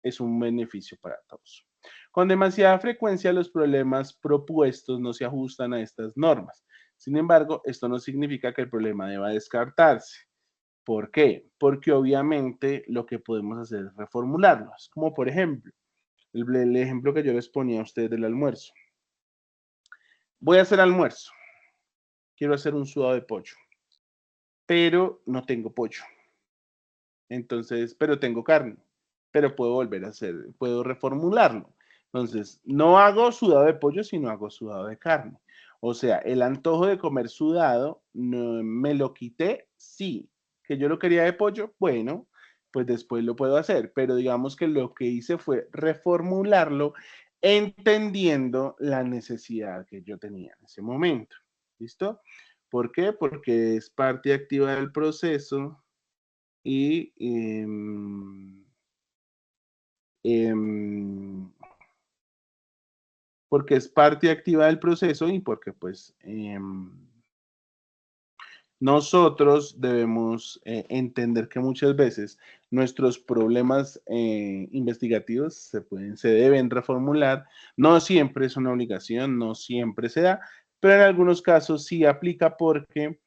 S1: es un beneficio para todos. Con demasiada frecuencia los problemas propuestos no se ajustan a estas normas. Sin embargo, esto no significa que el problema deba descartarse. ¿Por qué? Porque obviamente lo que podemos hacer es reformularlos. Como por ejemplo, el ejemplo que yo les ponía a ustedes del almuerzo. Voy a hacer almuerzo. Quiero hacer un sudado de pollo, pero no tengo pollo. Entonces, pero tengo carne, pero puedo volver a hacer, puedo reformularlo. Entonces, no hago sudado de pollo, sino hago sudado de carne. O sea, el antojo de comer sudado, no, me lo quité, sí. Que yo lo quería de pollo, bueno, pues después lo puedo hacer. Pero digamos que lo que hice fue reformularlo entendiendo la necesidad que yo tenía en ese momento. ¿Listo? ¿Por qué? Porque es parte activa del proceso y em, porque es parte activa del proceso y porque pues nosotros debemos entender que muchas veces nuestros problemas investigativos se deben reformular. No siempre es una obligación, no siempre se da, pero en algunos casos sí aplica porque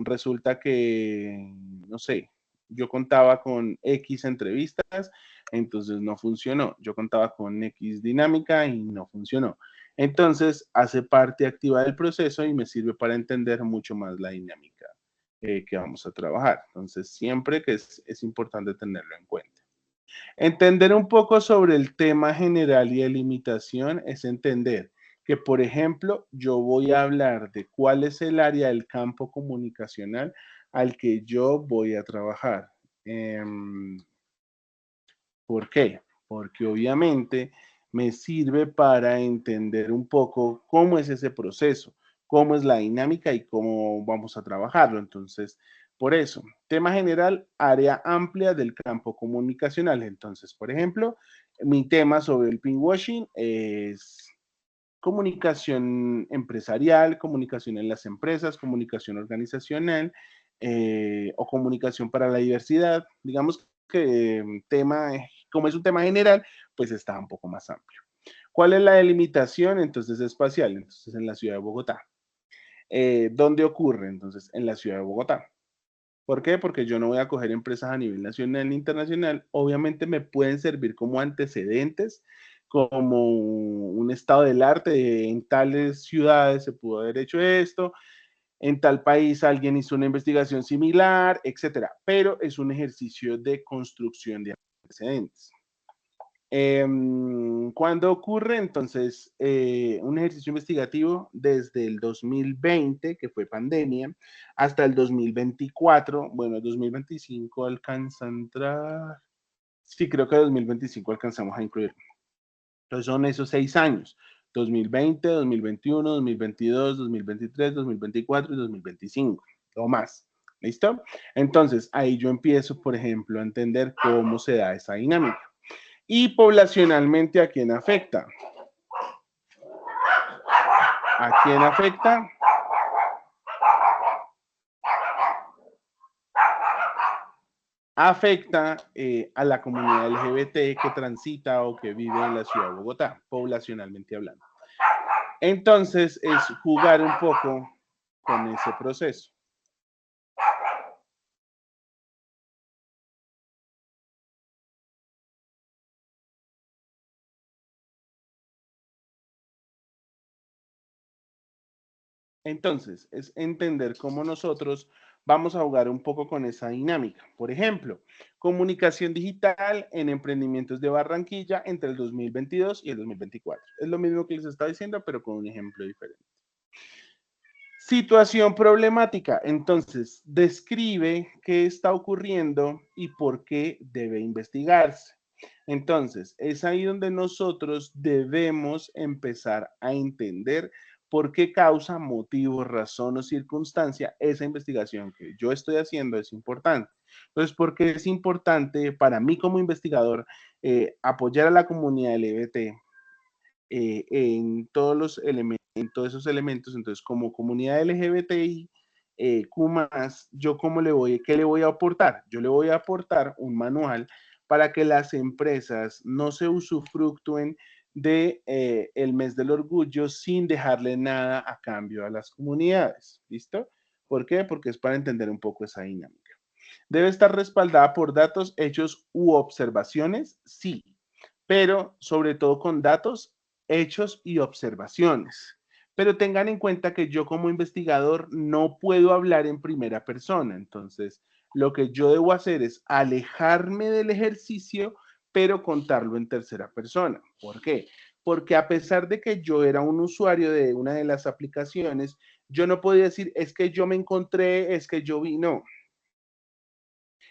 S1: resulta que, no sé, yo contaba con X entrevistas, entonces no funcionó. Yo contaba con X dinámica y no funcionó. Entonces, hace parte activa del proceso y me sirve para entender mucho más la dinámica que vamos a trabajar. Entonces, siempre que es importante tenerlo en cuenta. Entender un poco sobre el tema general y de limitación es entender que, por ejemplo, yo voy a hablar de cuál es el área del campo comunicacional al que yo voy a trabajar. ¿Por qué? Porque obviamente me sirve para entender un poco cómo es ese proceso, cómo es la dinámica y cómo vamos a trabajarlo. Entonces, por eso, tema general, área amplia del campo comunicacional. Entonces, por ejemplo, mi tema sobre el pinkwashing es comunicación empresarial, comunicación en las empresas, comunicación organizacional o comunicación para la diversidad. Digamos que tema, como es un tema general, pues está un poco más amplio. ¿Cuál es la delimitación? Entonces, espacial, entonces en la ciudad de Bogotá. ¿Dónde ocurre? Entonces, en la ciudad de Bogotá. ¿Por qué? Porque yo no voy a coger empresas a nivel nacional e internacional. Obviamente me pueden servir como antecedentes, como un estado del arte. En tales ciudades se pudo haber hecho esto, en tal país alguien hizo una investigación similar, etcétera. Pero es un ejercicio de construcción de antecedentes. Cuando ocurre entonces un ejercicio investigativo desde el 2020, que fue pandemia, hasta el 2024, bueno, el 2025 alcanza a entrar, sí, creo que el 2025 alcanzamos a incluir. Entonces son esos 6 años, 2020, 2021, 2022, 2023, 2024 y 2025, o más. ¿Listo? Entonces ahí yo empiezo, por ejemplo, a entender cómo se da esa dinámica. Y poblacionalmente, ¿a quién afecta? ¿A quién afecta? Afecta a la comunidad LGBT que transita o que vive en la ciudad de Bogotá, poblacionalmente hablando. Entonces, es jugar un poco con ese proceso. Entonces, es entender cómo nosotros vamos a jugar un poco con esa dinámica. Por ejemplo, comunicación digital en emprendimientos de Barranquilla entre el 2022 y el 2024. Es lo mismo que les estaba diciendo, pero con un ejemplo diferente. Situación problemática. Entonces, describe qué está ocurriendo y por qué debe investigarse. Entonces, es ahí donde nosotros debemos empezar a entender por qué causa, motivo, razón o circunstancia esa investigación que yo estoy haciendo es importante. Entonces, ¿por qué es importante para mí como investigador apoyar a la comunidad LGBT en todos los elementos, en todos esos elementos? Entonces, como comunidad LGBTI, Q+, yo cómo le voy, ¿qué le voy a aportar? Yo le voy a aportar un manual para que las empresas no se usufructúen de el mes del orgullo sin dejarle nada a cambio a las comunidades. ¿Listo? ¿Por qué? Porque es para entender un poco esa dinámica. ¿Debe estar respaldada por datos, hechos u observaciones? Sí, pero sobre todo con datos, hechos y observaciones. Pero tengan en cuenta que yo como investigador no puedo hablar en primera persona. Entonces, lo que yo debo hacer es alejarme del ejercicio, pero contarlo en tercera persona. ¿Por qué? Porque a pesar de que yo era un usuario de una de las aplicaciones, yo no podía decir, es que yo me encontré, es que yo vi, no.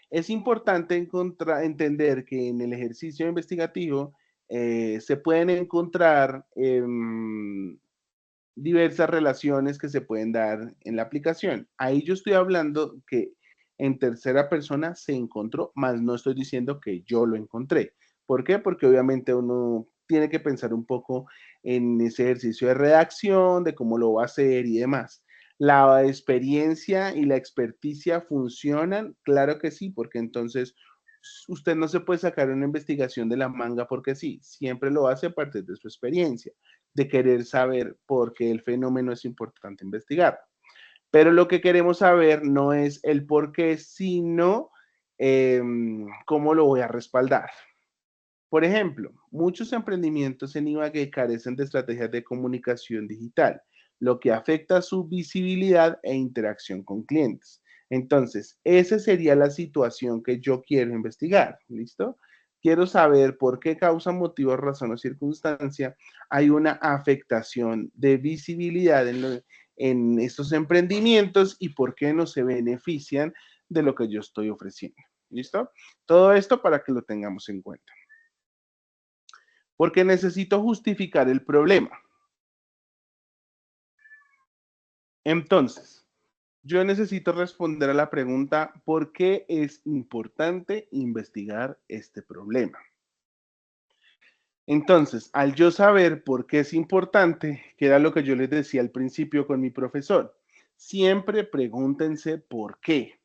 S1: Es importante entender que en el ejercicio investigativo se pueden encontrar diversas relaciones que se pueden dar en la aplicación. Ahí yo estoy hablando que en tercera persona se encontró, más no estoy diciendo que yo lo encontré. ¿Por qué? Porque obviamente uno tiene que pensar un poco en ese ejercicio de redacción, de cómo lo va a hacer y demás. ¿La experiencia y la experticia funcionan? Claro que sí, porque entonces usted no se puede sacar una investigación de la manga porque sí, siempre lo hace a partir de su experiencia, de querer saber por qué el fenómeno es importante investigar. Pero lo que queremos saber no es el por qué, sino cómo lo voy a respaldar. Por ejemplo, muchos emprendimientos en Ibagué carecen de estrategias de comunicación digital, lo que afecta su visibilidad e interacción con clientes. Entonces, esa sería la situación que yo quiero investigar, ¿listo? Quiero saber por qué causa, motivo, razón o circunstancia hay una afectación de visibilidad en estos emprendimientos y por qué no se benefician de lo que yo estoy ofreciendo. ¿Listo? Todo esto para que lo tengamos en cuenta. Porque necesito justificar el problema. Entonces, yo necesito responder a la pregunta, ¿por qué es importante investigar este problema? Entonces, al yo saber por qué es importante, que era lo que yo les decía al principio con mi profesor, siempre pregúntense por qué.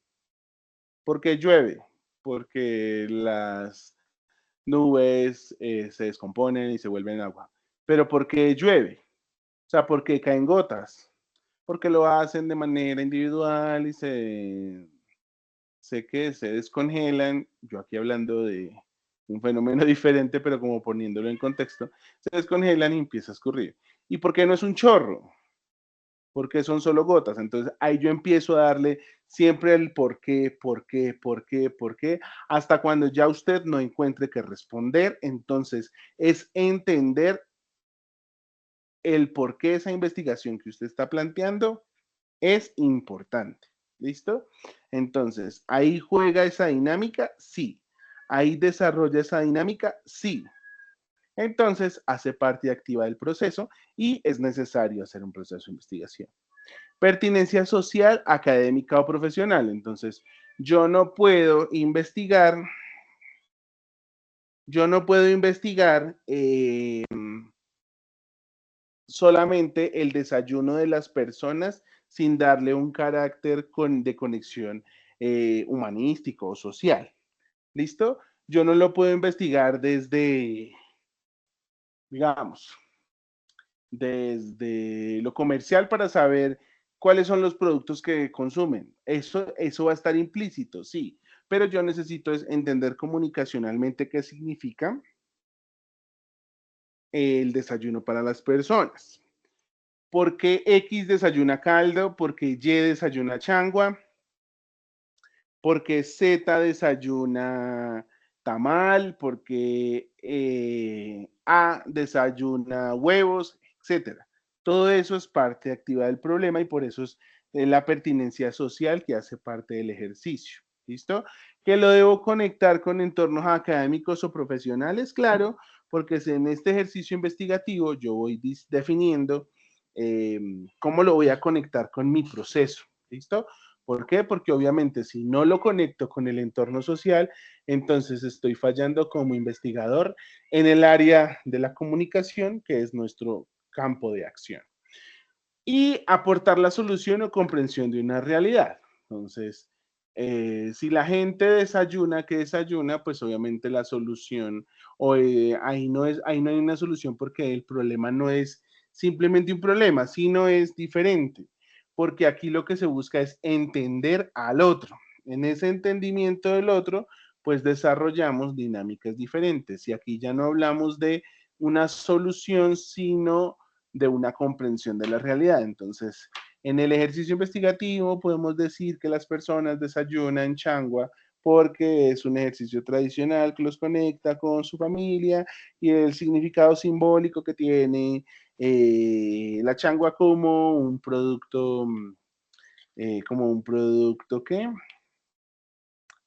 S1: ¿Por qué llueve? Porque las nubes se descomponen y se vuelven agua. Pero ¿por qué llueve? O sea, ¿por qué caen gotas? Porque lo hacen de manera individual y sé que se descongelan, yo aquí hablando de un fenómeno diferente, pero como poniéndolo en contexto, se descongelan y empieza a escurrir. ¿Y por qué no es un chorro? Porque son solo gotas. Entonces ahí yo empiezo a darle siempre el por qué, por qué, por qué, por qué, hasta cuando ya usted no encuentre que responder. Entonces es entender el por qué esa investigación que usted está planteando es importante. ¿Listo? Entonces, ¿ahí juega esa dinámica? Sí. ¿Ahí desarrolla esa dinámica? Sí. Entonces, hace parte activa del proceso y es necesario hacer un proceso de investigación. Pertinencia social, académica o profesional. Entonces, yo no puedo investigar solamente el desayuno de las personas sin darle un carácter de conexión humanístico o social. ¿Listo? Yo no lo puedo investigar desde, digamos, desde lo comercial para saber cuáles son los productos que consumen. Eso va a estar implícito, sí, pero yo necesito entender comunicacionalmente qué significa el desayuno para las personas. ¿Por qué X desayuna caldo? ¿Por qué Y desayuna changua? ¿Por qué Z desayuna tamal? ¿Por qué A desayuna huevos? Etcétera. Todo eso es parte activa del problema y por eso es la pertinencia social que hace parte del ejercicio. ¿Listo? ¿Que lo debo conectar con entornos académicos o profesionales? Claro, porque en este ejercicio investigativo yo voy definiendo cómo lo voy a conectar con mi proceso. ¿Listo? ¿Por qué? Porque obviamente si no lo conecto con el entorno social, entonces estoy fallando como investigador en el área de la comunicación, que es nuestro campo de acción. Y aportar la solución o comprensión de una realidad. Entonces, si la gente desayuna, ¿qué desayuna? Pues obviamente la solución, o ahí no hay una solución porque el problema no es simplemente un problema, sino es diferente, porque aquí lo que se busca es entender al otro. En ese entendimiento del otro, pues desarrollamos dinámicas diferentes. Y aquí ya no hablamos de una solución, sino de una comprensión de la realidad. Entonces, en el ejercicio investigativo podemos decir que las personas desayunan changua porque es un ejercicio tradicional que los conecta con su familia y el significado simbólico que tiene la changua como un producto ¿qué?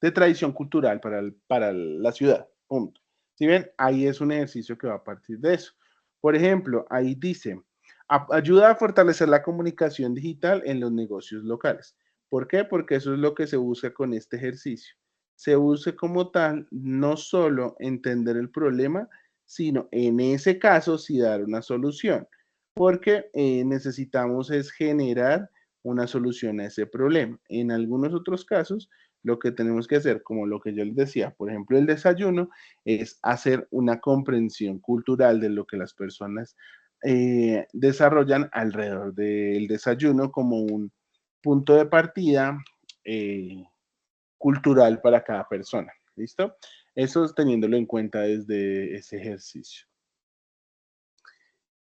S1: De tradición cultural para la ciudad. Punto. Si ven, ahí es un ejercicio que va a partir de eso. Por ejemplo, ahí dice, ayuda a fortalecer la comunicación digital en los negocios locales. ¿Por qué? Porque eso es lo que se busca con este ejercicio. Se busca como tal no solo entender el problema, sino en ese caso sí dar una solución, porque necesitamos es generar una solución a ese problema. En algunos otros casos, lo que tenemos que hacer, como lo que yo les decía, por ejemplo, el desayuno, es hacer una comprensión cultural de lo que las personas desarrollan alrededor del desayuno como un punto de partida cultural para cada persona. ¿Listo? Eso es teniéndolo en cuenta desde ese ejercicio.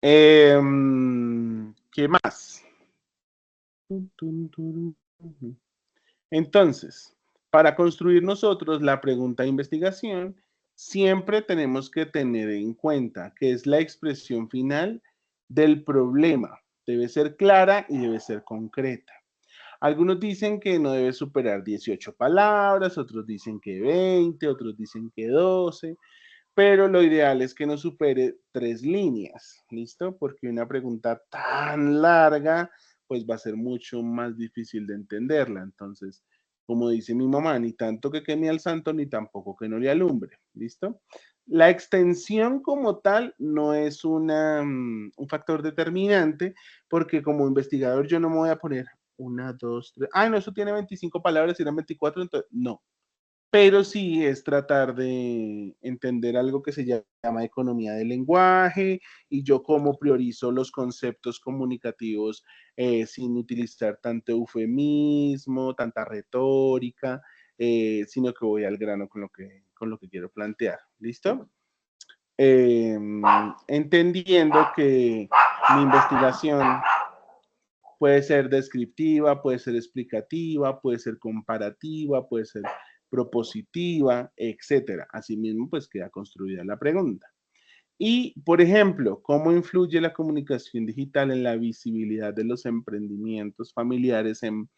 S1: ¿Qué más? Entonces, para construir nosotros la pregunta de investigación, siempre tenemos que tener en cuenta que es la expresión final del problema. Debe ser clara y debe ser concreta. Algunos dicen que no debe superar 18 palabras, otros dicen que 20, otros dicen que 12, pero lo ideal es que no supere 3 líneas, ¿listo? Porque una pregunta tan larga, pues va a ser mucho más difícil de entenderla. Entonces, como dice mi mamá, ni tanto que queme al santo, ni tampoco que no le alumbre, ¿listo? La extensión como tal no es un factor determinante, porque como investigador yo no me voy a poner una, dos, tres, no, eso tiene 25 palabras, eran 24, entonces, no, pero sí es tratar de entender algo que se llama economía del lenguaje y yo cómo priorizo los conceptos comunicativos sin utilizar tanto eufemismo, tanta retórica, sino que voy al grano con lo que quiero plantear. ¿Listo? Eh, Entendiendo que mi investigación puede ser descriptiva, puede ser explicativa, puede ser comparativa, puede ser propositiva, etcétera. Asimismo, pues queda construida la pregunta. Y, por ejemplo, ¿cómo influye la comunicación digital en la visibilidad de los emprendimientos familiares en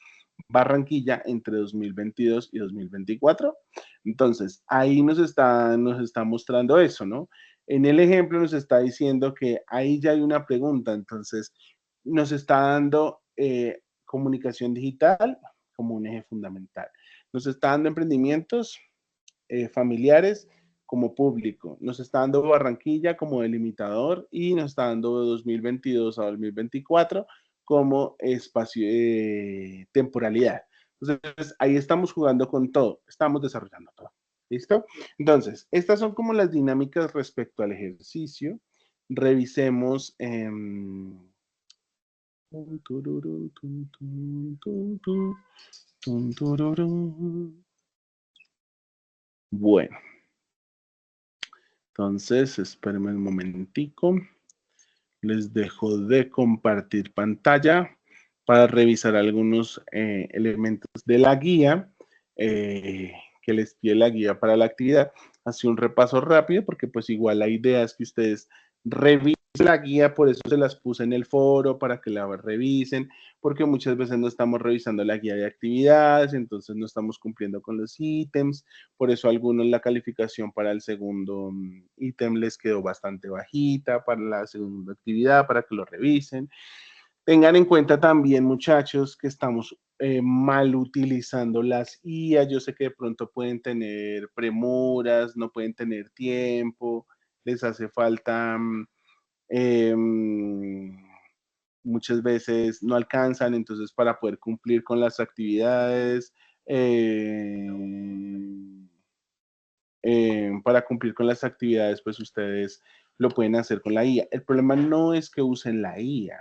S1: Barranquilla entre 2022 y 2024? Entonces, ahí nos está mostrando eso, ¿no? En el ejemplo nos está diciendo que ahí ya hay una pregunta, entonces nos está dando comunicación digital como un eje fundamental. Nos está dando emprendimientos familiares como público. Nos está dando Barranquilla como delimitador y nos está dando 2022 a 2024 como espacio, temporalidad. Entonces, ahí estamos jugando con todo, estamos desarrollando todo. ¿Listo? Entonces, estas son como las dinámicas respecto al ejercicio. Revisemos. Bueno, entonces, espérenme un momentico. Les dejo de compartir pantalla para revisar algunos elementos de la guía que les pide la guía para la actividad. Así un repaso rápido porque pues igual la idea es que ustedes revisen la guía, por eso se las puse en el foro para que la revisen, porque muchas veces no estamos revisando la guía de actividades, entonces no estamos cumpliendo con los ítems, por eso a algunos la calificación para el segundo ítem les quedó bastante bajita, para la segunda actividad, para que lo revisen. Tengan en cuenta también, muchachos, que estamos mal utilizando las IA. Yo sé que de pronto pueden tener premuras, no pueden tener tiempo, les hace falta, muchas veces no alcanzan, entonces para poder cumplir con las actividades, eh, para cumplir con las actividades, pues ustedes lo pueden hacer con la IA. El problema no es que usen la IA.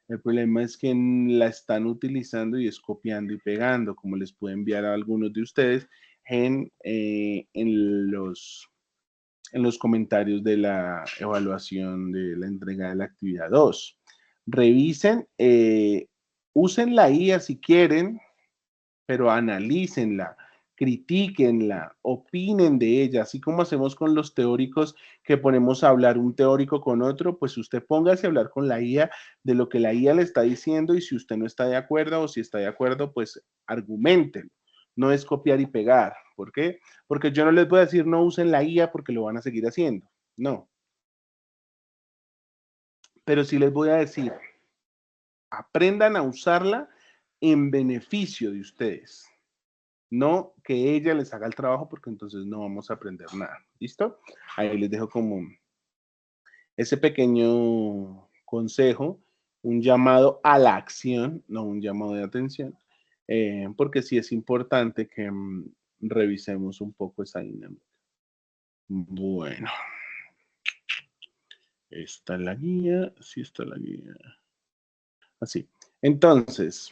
S1: El problema es que la están utilizando y es copiando y pegando, como les puedo enviar a algunos de ustedes en los comentarios de la evaluación de la entrega de la actividad 2. Revisen, usen la IA si quieren, pero analícenla, critíquenla, opinen de ella, así como hacemos con los teóricos que ponemos a hablar un teórico con otro, pues usted póngase a hablar con la IA de lo que la IA le está diciendo y si usted no está de acuerdo o si está de acuerdo, pues argumenten. No es copiar y pegar. ¿Por qué? Porque yo no les voy a decir no usen la IA porque lo van a seguir haciendo. No. Pero sí les voy a decir, aprendan a usarla en beneficio de ustedes. No que ella les haga el trabajo porque entonces no vamos a aprender nada. ¿Listo? Ahí les dejo como ese pequeño consejo, un llamado a la acción, no un llamado de atención, porque sí es importante que revisemos un poco esa dinámica. Bueno, está la guía, sí está la guía. Así. Entonces,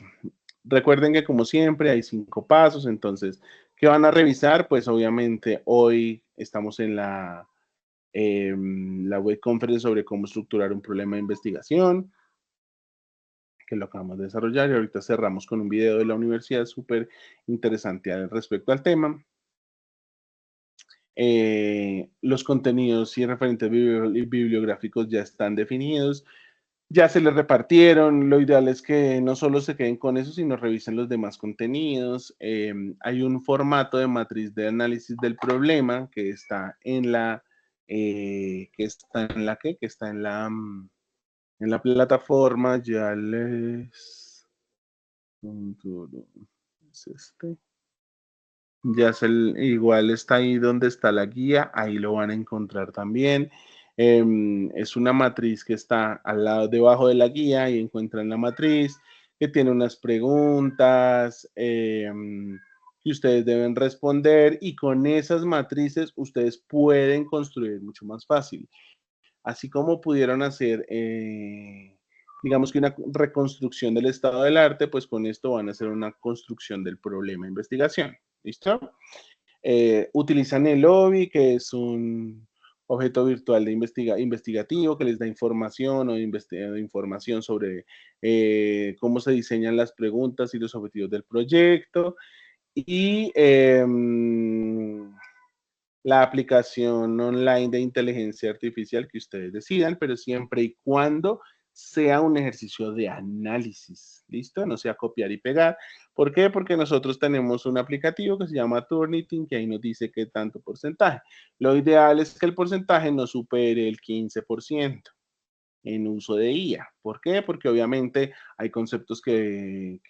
S1: recuerden que como siempre hay 5 pasos, entonces, ¿qué van a revisar? Pues obviamente hoy estamos en la web conference sobre cómo estructurar un problema de investigación, que lo acabamos de desarrollar y ahorita cerramos con un video de la universidad súper interesante respecto al tema. Los contenidos y referentes bibliográficos ya están definidos, ya se les repartieron. Lo ideal es que no solo se queden con eso, sino revisen los demás contenidos. Hay un formato de matriz de análisis del problema que está en la, que está en la plataforma. Ya les, es este. Ya igual está ahí donde está la guía, ahí lo van a encontrar también. Es una matriz que está al lado, debajo de la guía y encuentran la matriz que tiene unas preguntas que ustedes deben responder y con esas matrices ustedes pueden construir mucho más fácil. Así como pudieron hacer, digamos que una reconstrucción del estado del arte, pues con esto van a hacer una construcción del problema de investigación. ¿Listo? Utilizan el lobby, que es un objeto virtual de investigativo que les da información o información sobre cómo se diseñan las preguntas y los objetivos del proyecto. Y la aplicación online de inteligencia artificial que ustedes decidan, pero siempre y cuando sea un ejercicio de análisis, ¿listo? No sea copiar y pegar. ¿Por qué? Porque nosotros tenemos un aplicativo que se llama Turnitin, que ahí nos dice qué tanto porcentaje. Lo ideal es que el porcentaje no supere el 15% en uso de IA. ¿Por qué? Porque obviamente hay conceptos que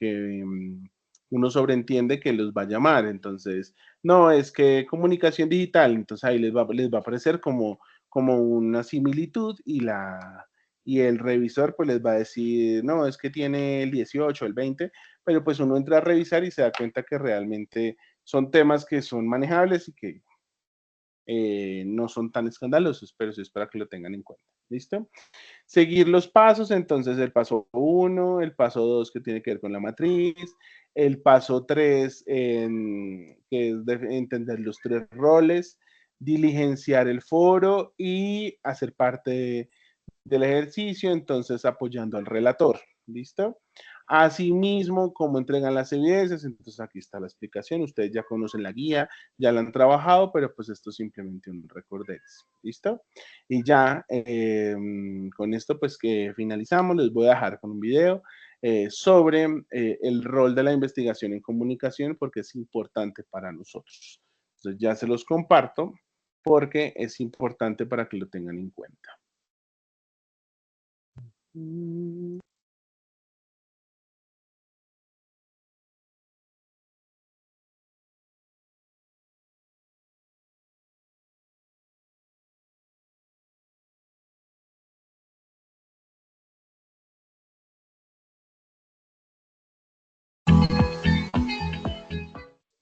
S1: uno sobreentiende que los va a llamar. Entonces, no, es que comunicación digital, entonces ahí les va a aparecer como una similitud y el revisor pues les va a decir, no, es que tiene el 18, el 20, pero pues uno entra a revisar y se da cuenta que realmente son temas que son manejables y que no son tan escandalosos, pero sí es para que lo tengan en cuenta. ¿Listo? Seguir los pasos, entonces el paso 1, el paso 2 que tiene que ver con la matriz, el paso 3 que es de entender los 3 roles, diligenciar el foro y hacer parte del ejercicio, entonces apoyando al relator. ¿Listo? Asimismo, cómo entregan las evidencias, entonces aquí está la explicación, ustedes ya conocen la guía, ya la han trabajado, pero pues esto es simplemente un recorderis, ¿listo? Y ya con esto pues que finalizamos, les voy a dejar con un video sobre el rol de la investigación en comunicación porque es importante para nosotros. Entonces ya se los comparto porque es importante para que lo tengan en cuenta.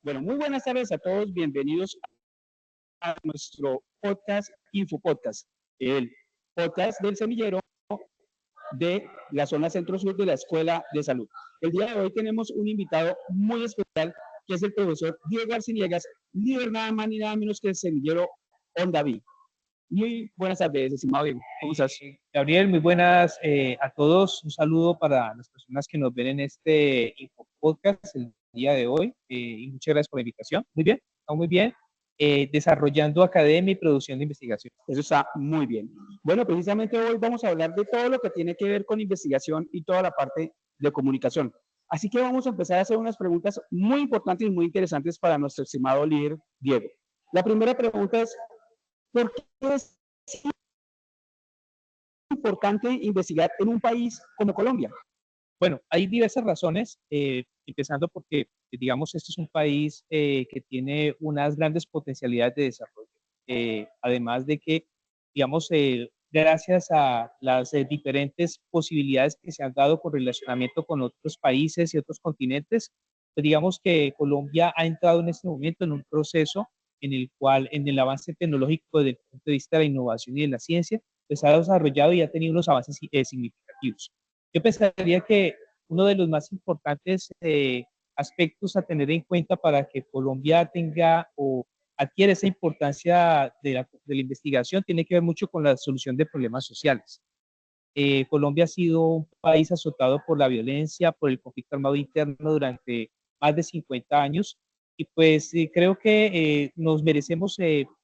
S2: Bueno, muy buenas tardes a todos. Bienvenidos a nuestro podcast, Infopodcast, el podcast del semillero de la zona centro-sur de la Escuela de Salud. El día de hoy tenemos un invitado muy especial, que es el profesor Diego Arciniegas, líder nada más ni nada menos que el semillero Ondaví. Muy buenas tardes, estimado Diego. ¿Cómo estás?
S3: Gabriel, muy buenas a todos. Un saludo para las personas que nos ven en este podcast el día de hoy y muchas gracias por la invitación. Muy bien, estamos muy bien. Desarrollando academia y producción de investigación.
S2: Eso está muy bien. Bueno, precisamente hoy vamos a hablar de todo lo que tiene que ver con investigación y toda la parte de comunicación. Así que vamos a empezar a hacer unas preguntas muy importantes y muy interesantes para nuestro estimado líder Diego. La primera pregunta es, ¿por qué es importante investigar en un país como Colombia?
S3: Bueno, hay diversas razones, empezando porque, digamos, este es un país que tiene unas grandes potencialidades de desarrollo. Además de que, digamos, gracias a las diferentes posibilidades que se han dado con relacionamiento con otros países y otros continentes, pues digamos que Colombia ha entrado en este momento en un proceso en el cual, en el avance tecnológico desde el punto de vista de la innovación y de la ciencia, pues ha desarrollado y ha tenido unos avances significativos. Yo pensaría que uno de los más importantes aspectos a tener en cuenta para que Colombia tenga o adquiere esa importancia de la investigación tiene que ver mucho con la solución de problemas sociales. Colombia ha sido un país azotado por la violencia, por el conflicto armado interno durante más de 50 años y pues creo que nos merecemos,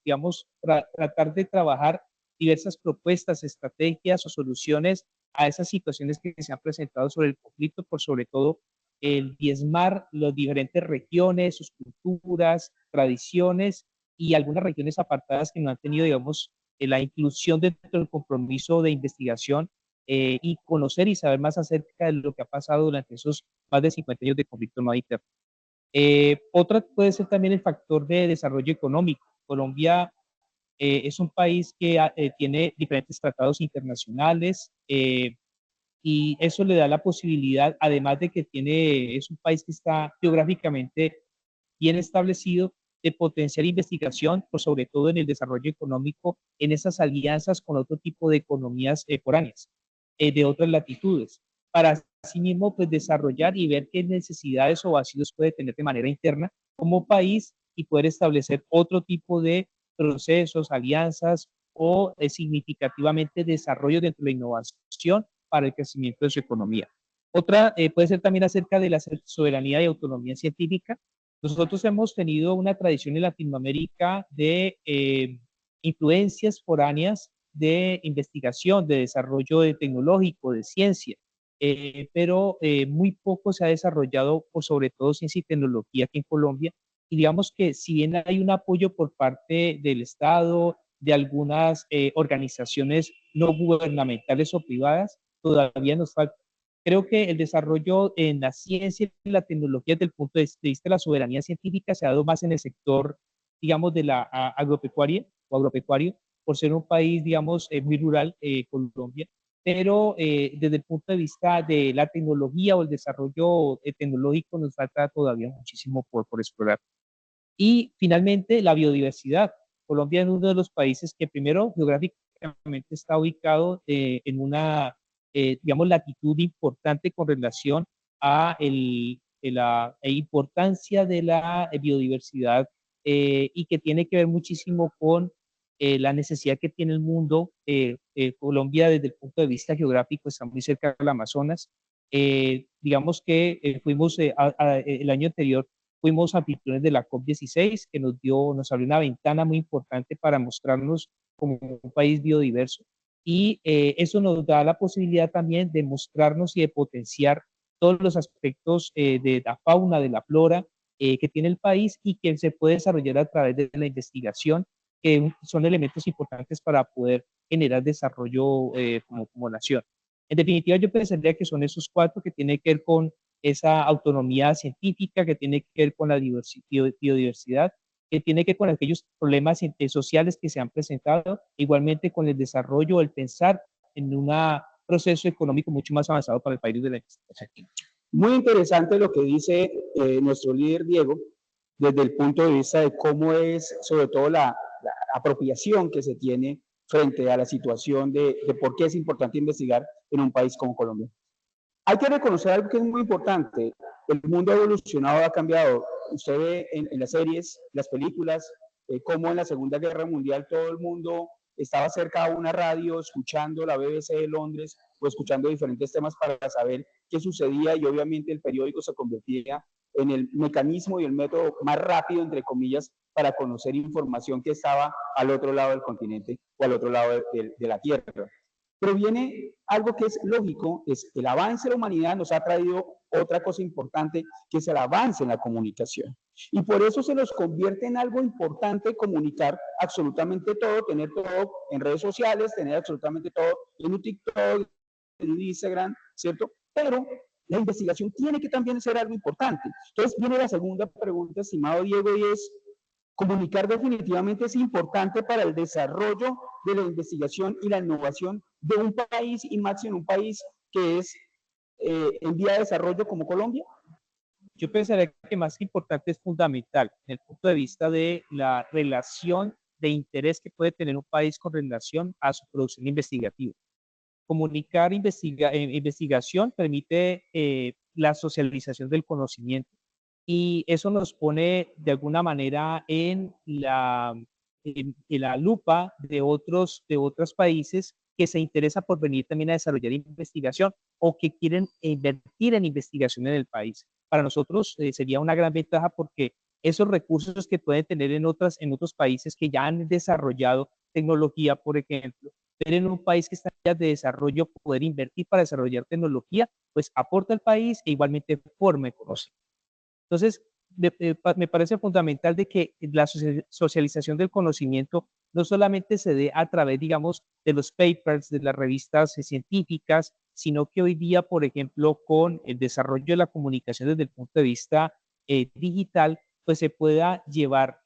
S3: digamos, tratar de trabajar diversas propuestas, estrategias o soluciones a esas situaciones que se han presentado sobre el conflicto, por sobre todo el diezmar las diferentes regiones, sus culturas, tradiciones y algunas regiones apartadas que no han tenido, digamos, la inclusión dentro del compromiso de investigación y conocer y saber más acerca de lo que ha pasado durante esos más de 50 años de conflicto no interno. Otra puede ser también el factor de desarrollo económico. Colombia es un país que tiene diferentes tratados internacionales y eso le da la posibilidad, además de que es un país que está geográficamente bien establecido, de potenciar investigación, por sobre todo en el desarrollo económico, en esas alianzas con otro tipo de economías foráneas, de otras latitudes, para asimismo pues, desarrollar y ver qué necesidades o vacíos puede tener de manera interna como país y poder establecer otro tipo de procesos, alianzas o significativamente desarrollo dentro de la innovación para el crecimiento de su economía. Otra puede ser también acerca de la soberanía y autonomía científica. Nosotros hemos tenido una tradición en Latinoamérica de influencias foráneas de investigación, de desarrollo de tecnológico, de ciencia, pero muy poco se ha desarrollado, por sobre todo ciencia y tecnología aquí en Colombia. Y digamos que si bien hay un apoyo por parte del Estado, de algunas organizaciones no gubernamentales o privadas, todavía nos falta. Creo que el desarrollo en la ciencia y la tecnología desde el punto de vista de la soberanía científica se ha dado más en el sector, digamos, de la agropecuaria o agropecuario, por ser un país, digamos, muy rural, Colombia, pero desde el punto de vista de la tecnología o el desarrollo tecnológico nos falta todavía muchísimo por explorar. Y finalmente, la biodiversidad. Colombia es uno de los países que primero geográficamente está ubicado en una, digamos, latitud importante con relación a la importancia de la biodiversidad y que tiene que ver muchísimo con la necesidad que tiene el mundo. Colombia, desde el punto de vista geográfico, está muy cerca del Amazonas. Digamos que fuimos el año anterior, fuimos anfitriones de la COP16, que nos abrió una ventana muy importante para mostrarnos como un país biodiverso. Y eso nos da la posibilidad también de mostrarnos y de potenciar todos los aspectos de la fauna, de la flora que tiene el país y que se puede desarrollar a través de la investigación, que son elementos importantes para poder generar desarrollo como nación. En definitiva, yo pensaría que son esos cuatro que tienen que ver con esa autonomía científica, que tiene que ver con la biodiversidad, que tiene que ver con aquellos problemas sociales que se han presentado, igualmente con el desarrollo, el pensar en un proceso económico mucho más avanzado para el país de la investigación.
S2: Muy interesante lo que dice nuestro líder Diego, desde el punto de vista de cómo es, sobre todo, la apropiación que se tiene frente a la situación de por qué es importante investigar en un país como Colombia. Hay que reconocer algo que es muy importante. El mundo ha evolucionado, ha cambiado. Usted ve en las series, las películas, cómo en la Segunda Guerra Mundial todo el mundo estaba cerca a una radio, escuchando la BBC de Londres o escuchando diferentes temas para saber qué sucedía, y obviamente el periódico se convertía en el mecanismo y el método más rápido, entre comillas, para conocer información que estaba al otro lado del continente o al otro lado de la Tierra. Pero viene algo que es lógico, es el avance de la humanidad nos ha traído otra cosa importante, que es el avance en la comunicación. Y por eso se nos convierte en algo importante comunicar absolutamente todo, tener todo en redes sociales, tener absolutamente todo en un TikTok, en un Instagram, ¿cierto? Pero la investigación tiene que también ser algo importante. Entonces viene la segunda pregunta, estimado Diego, y es: comunicar definitivamente es importante para el desarrollo de la investigación y la innovación de un país, y más en un país que es en vía de desarrollo como Colombia.
S3: Yo pensaría que más que importante es fundamental, en el punto de vista de la relación de interés que puede tener un país con relación a su producción investigativa. Comunicar investigación permite la socialización del conocimiento, y eso nos pone de alguna manera en la lupa de otros países que se interesan por venir también a desarrollar investigación o que quieren invertir en investigación en el país. Para nosotros sería una gran ventaja, porque esos recursos que pueden tener en otros países que ya han desarrollado tecnología, por ejemplo, ver en un país que está en vías de desarrollo, poder invertir para desarrollar tecnología, pues aporta al país e igualmente forma económica. Entonces, me parece fundamental de que la socialización del conocimiento no solamente se dé a través, digamos, de los papers, de las revistas científicas, sino que hoy día, por ejemplo, con el desarrollo de la comunicación desde el punto de vista digital, pues se pueda llevar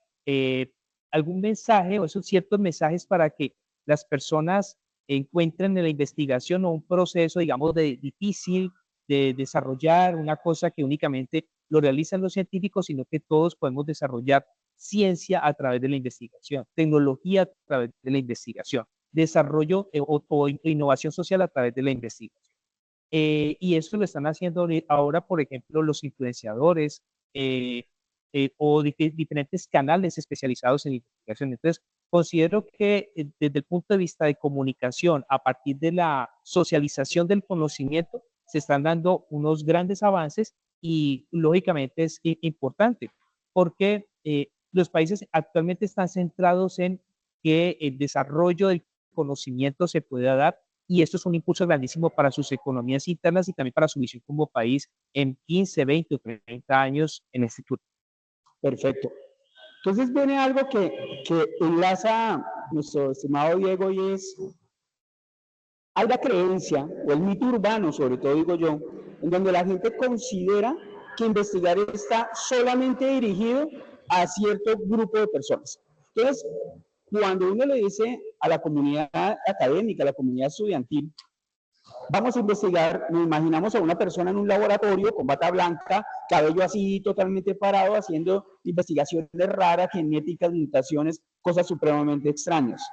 S3: algún mensaje o esos ciertos mensajes para que las personas encuentren en la investigación o un proceso, digamos, difícil de desarrollar, una cosa que únicamente lo realizan los científicos, sino que todos podemos desarrollar ciencia a través de la investigación, tecnología a través de la investigación, desarrollo o innovación social a través de la investigación. Y eso lo están haciendo ahora, por ejemplo, los influenciadores o diferentes canales especializados en investigación. Entonces, considero que desde el punto de vista de comunicación, a partir de la socialización del conocimiento, se están dando unos grandes avances, y lógicamente es importante porque los países actualmente están centrados en que el desarrollo del conocimiento se pueda dar, y esto es un impulso grandísimo para sus economías internas y también para su visión como país en 15, 20 o 30 años en este futuro.
S2: Perfecto. Entonces viene algo que enlaza nuestro estimado Diego, y es: hay la creencia, o el mito urbano, sobre todo digo yo, en donde la gente considera que investigar está solamente dirigido a cierto grupo de personas. Entonces, cuando uno le dice a la comunidad académica, a la comunidad estudiantil, vamos a investigar, nos imaginamos a una persona en un laboratorio con bata blanca, cabello así totalmente parado, haciendo investigaciones raras, genéticas, mutaciones, cosas supremamente extrañas.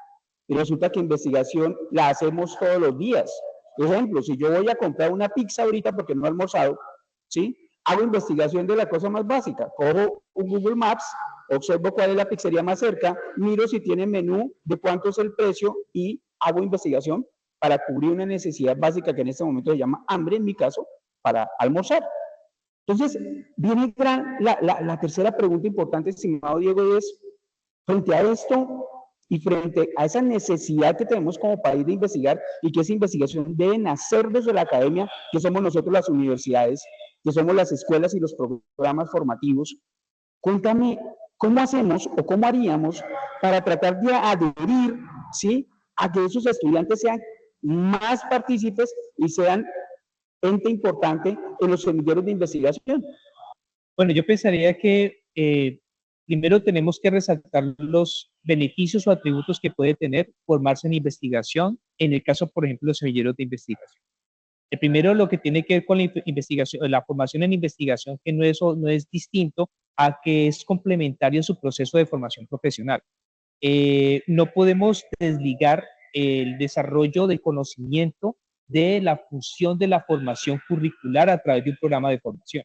S2: Y resulta que investigación la hacemos todos los días. Por ejemplo, si yo voy a comprar una pizza ahorita porque no he almorzado, ¿sí? Hago investigación de la cosa más básica. Cojo un Google Maps observo cuál es la pizzería más cerca, miro si tiene menú, de cuánto es el precio y hago investigación para cubrir una necesidad básica que en este momento se llama hambre, en mi caso, para almorzar. Entonces, viene la tercera pregunta importante, estimado Diego, es, frente a esto y frente a esa necesidad que tenemos como país de investigar y que esa investigación debe nacer desde la academia, que somos nosotros las universidades, que somos las escuelas y los programas formativos, cuéntame, ¿cómo hacemos o cómo haríamos para tratar de adherir, ¿sí?, a que esos estudiantes sean más partícipes y sean ente importante en los semilleros de investigación?
S3: Bueno, yo pensaría que primero tenemos que resaltar los beneficios o atributos que puede tener formarse en investigación, en el caso, por ejemplo, de los semilleros de investigación. El primero, lo que tiene que ver con la investigación, la formación en investigación, que no es distinto a que es complementario en su proceso de formación profesional. No podemos desligar el desarrollo del conocimiento de la función de la formación curricular a través de un programa de formación.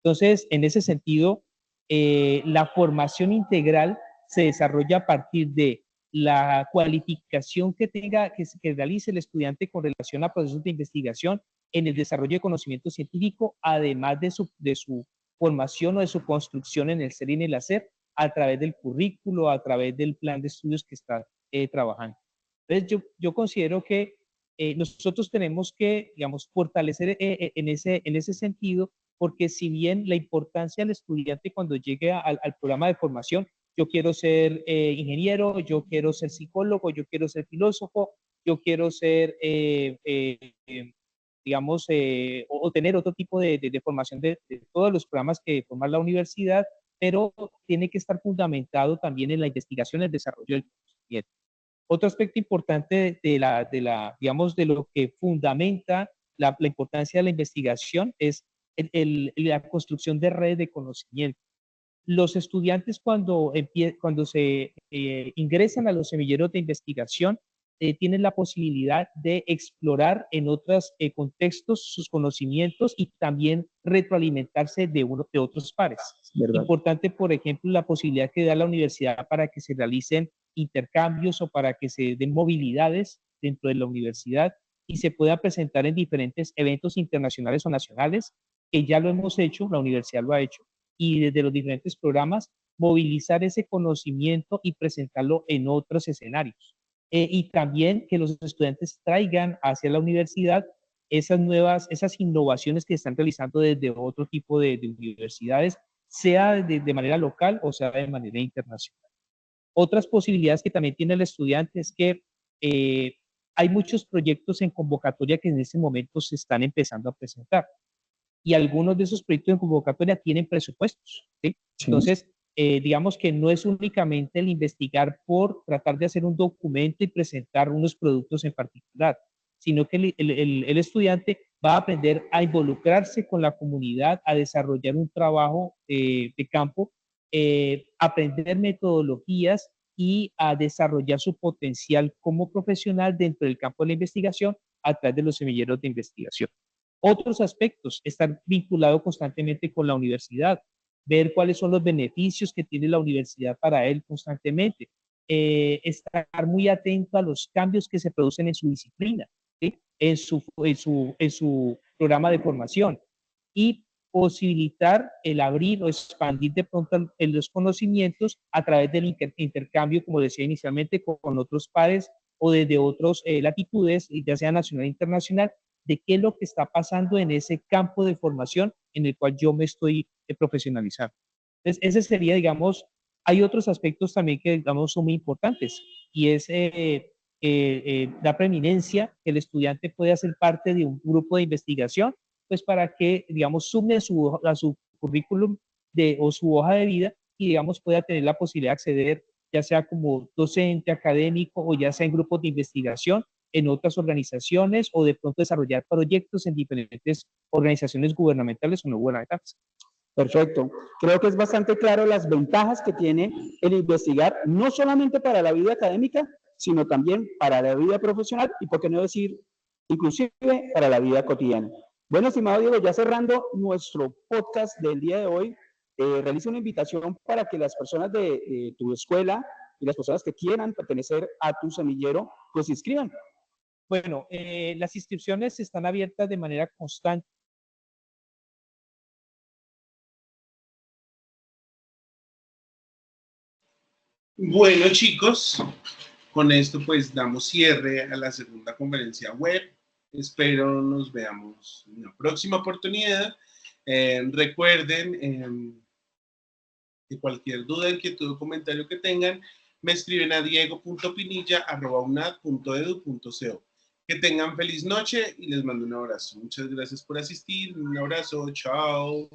S3: Entonces, en ese sentido, la formación integral se desarrolla a partir de la cualificación que realice el estudiante con relación a procesos de investigación en el desarrollo de conocimiento científico, además de su formación o de su construcción en el ser y en el hacer, a través del currículo, a través del plan de estudios que está trabajando. Entonces, yo considero que nosotros tenemos que, digamos, fortalecer en ese sentido, porque si bien la importancia del estudiante cuando llegue al programa de formación, yo quiero ser ingeniero, yo quiero ser psicólogo, yo quiero ser filósofo, yo quiero ser, digamos, o tener otro tipo de formación de todos los programas que forma la universidad, pero tiene que estar fundamentado también en la investigación y el desarrollo del conocimiento. Otro aspecto importante digamos, de lo que fundamenta la importancia de la investigación es la construcción de redes de conocimiento. Los estudiantes cuando se ingresan a los semilleros de investigación tienen la posibilidad de explorar en otros contextos sus conocimientos y también retroalimentarse de otros pares. ¿Verdad? Importante, por ejemplo, la posibilidad que da la universidad para que se realicen intercambios o para que se den movilidades dentro de la universidad y se pueda presentar en diferentes eventos internacionales o nacionales, que ya lo hemos hecho, la universidad lo ha hecho, y desde los diferentes programas movilizar ese conocimiento y presentarlo en otros escenarios. Y también que los estudiantes traigan hacia la universidad esas innovaciones que están realizando desde otro tipo de universidades, sea de manera local o sea de manera internacional. Otras posibilidades que también tiene el estudiante es que hay muchos proyectos en convocatoria que en este momento se están empezando a presentar. Y algunos de esos proyectos en convocatoria tienen presupuestos, ¿sí? Sí. Entonces, digamos que no es únicamente el investigar por tratar de hacer un documento y presentar unos productos en particular, sino que el estudiante va a aprender a involucrarse con la comunidad, a desarrollar un trabajo de campo, aprender metodologías y a desarrollar su potencial como profesional dentro del campo de la investigación a través de los semilleros de investigación. Otros aspectos, estar vinculado constantemente con la universidad, ver cuáles son los beneficios que tiene la universidad para él constantemente, estar muy atento a los cambios que se producen en su disciplina, ¿sí? en su programa de formación, y posibilitar el abrir o expandir de pronto los conocimientos a través del intercambio, como decía inicialmente, con otros pares o desde otras latitudes, ya sea nacional e internacional, de qué es lo que está pasando en ese campo de formación en el cual yo me estoy profesionalizando. Entonces, ese sería, digamos, hay otros aspectos también que, digamos, son muy importantes, y es la preeminencia, que el estudiante puede hacer parte de un grupo de investigación, pues para que, digamos, sume a su currículum o su hoja de vida y, digamos, pueda tener la posibilidad de acceder, ya sea como docente, académico o ya sea en grupos de investigación, en otras organizaciones o de pronto desarrollar proyectos en diferentes organizaciones gubernamentales o no gubernamentales.
S2: Perfecto. Creo que es bastante claro las ventajas que tiene el investigar, no solamente para la vida académica, sino también para la vida profesional y, por qué no decir, inclusive para la vida cotidiana. Bueno, estimado Diego, ya cerrando nuestro podcast del día de hoy, realice una invitación para que las personas de tu escuela y las personas que quieran pertenecer a tu semillero, pues se inscriban.
S3: Bueno, las inscripciones están abiertas de manera constante.
S1: Bueno, chicos, con esto pues damos cierre a la segunda conferencia web. Espero nos veamos en una próxima oportunidad. Recuerden que cualquier duda, inquietud o comentario que tengan, me escriben a diego.pinilla@unad.edu.co. Que tengan feliz noche y les mando un abrazo. Muchas gracias por asistir. Un abrazo. Chao.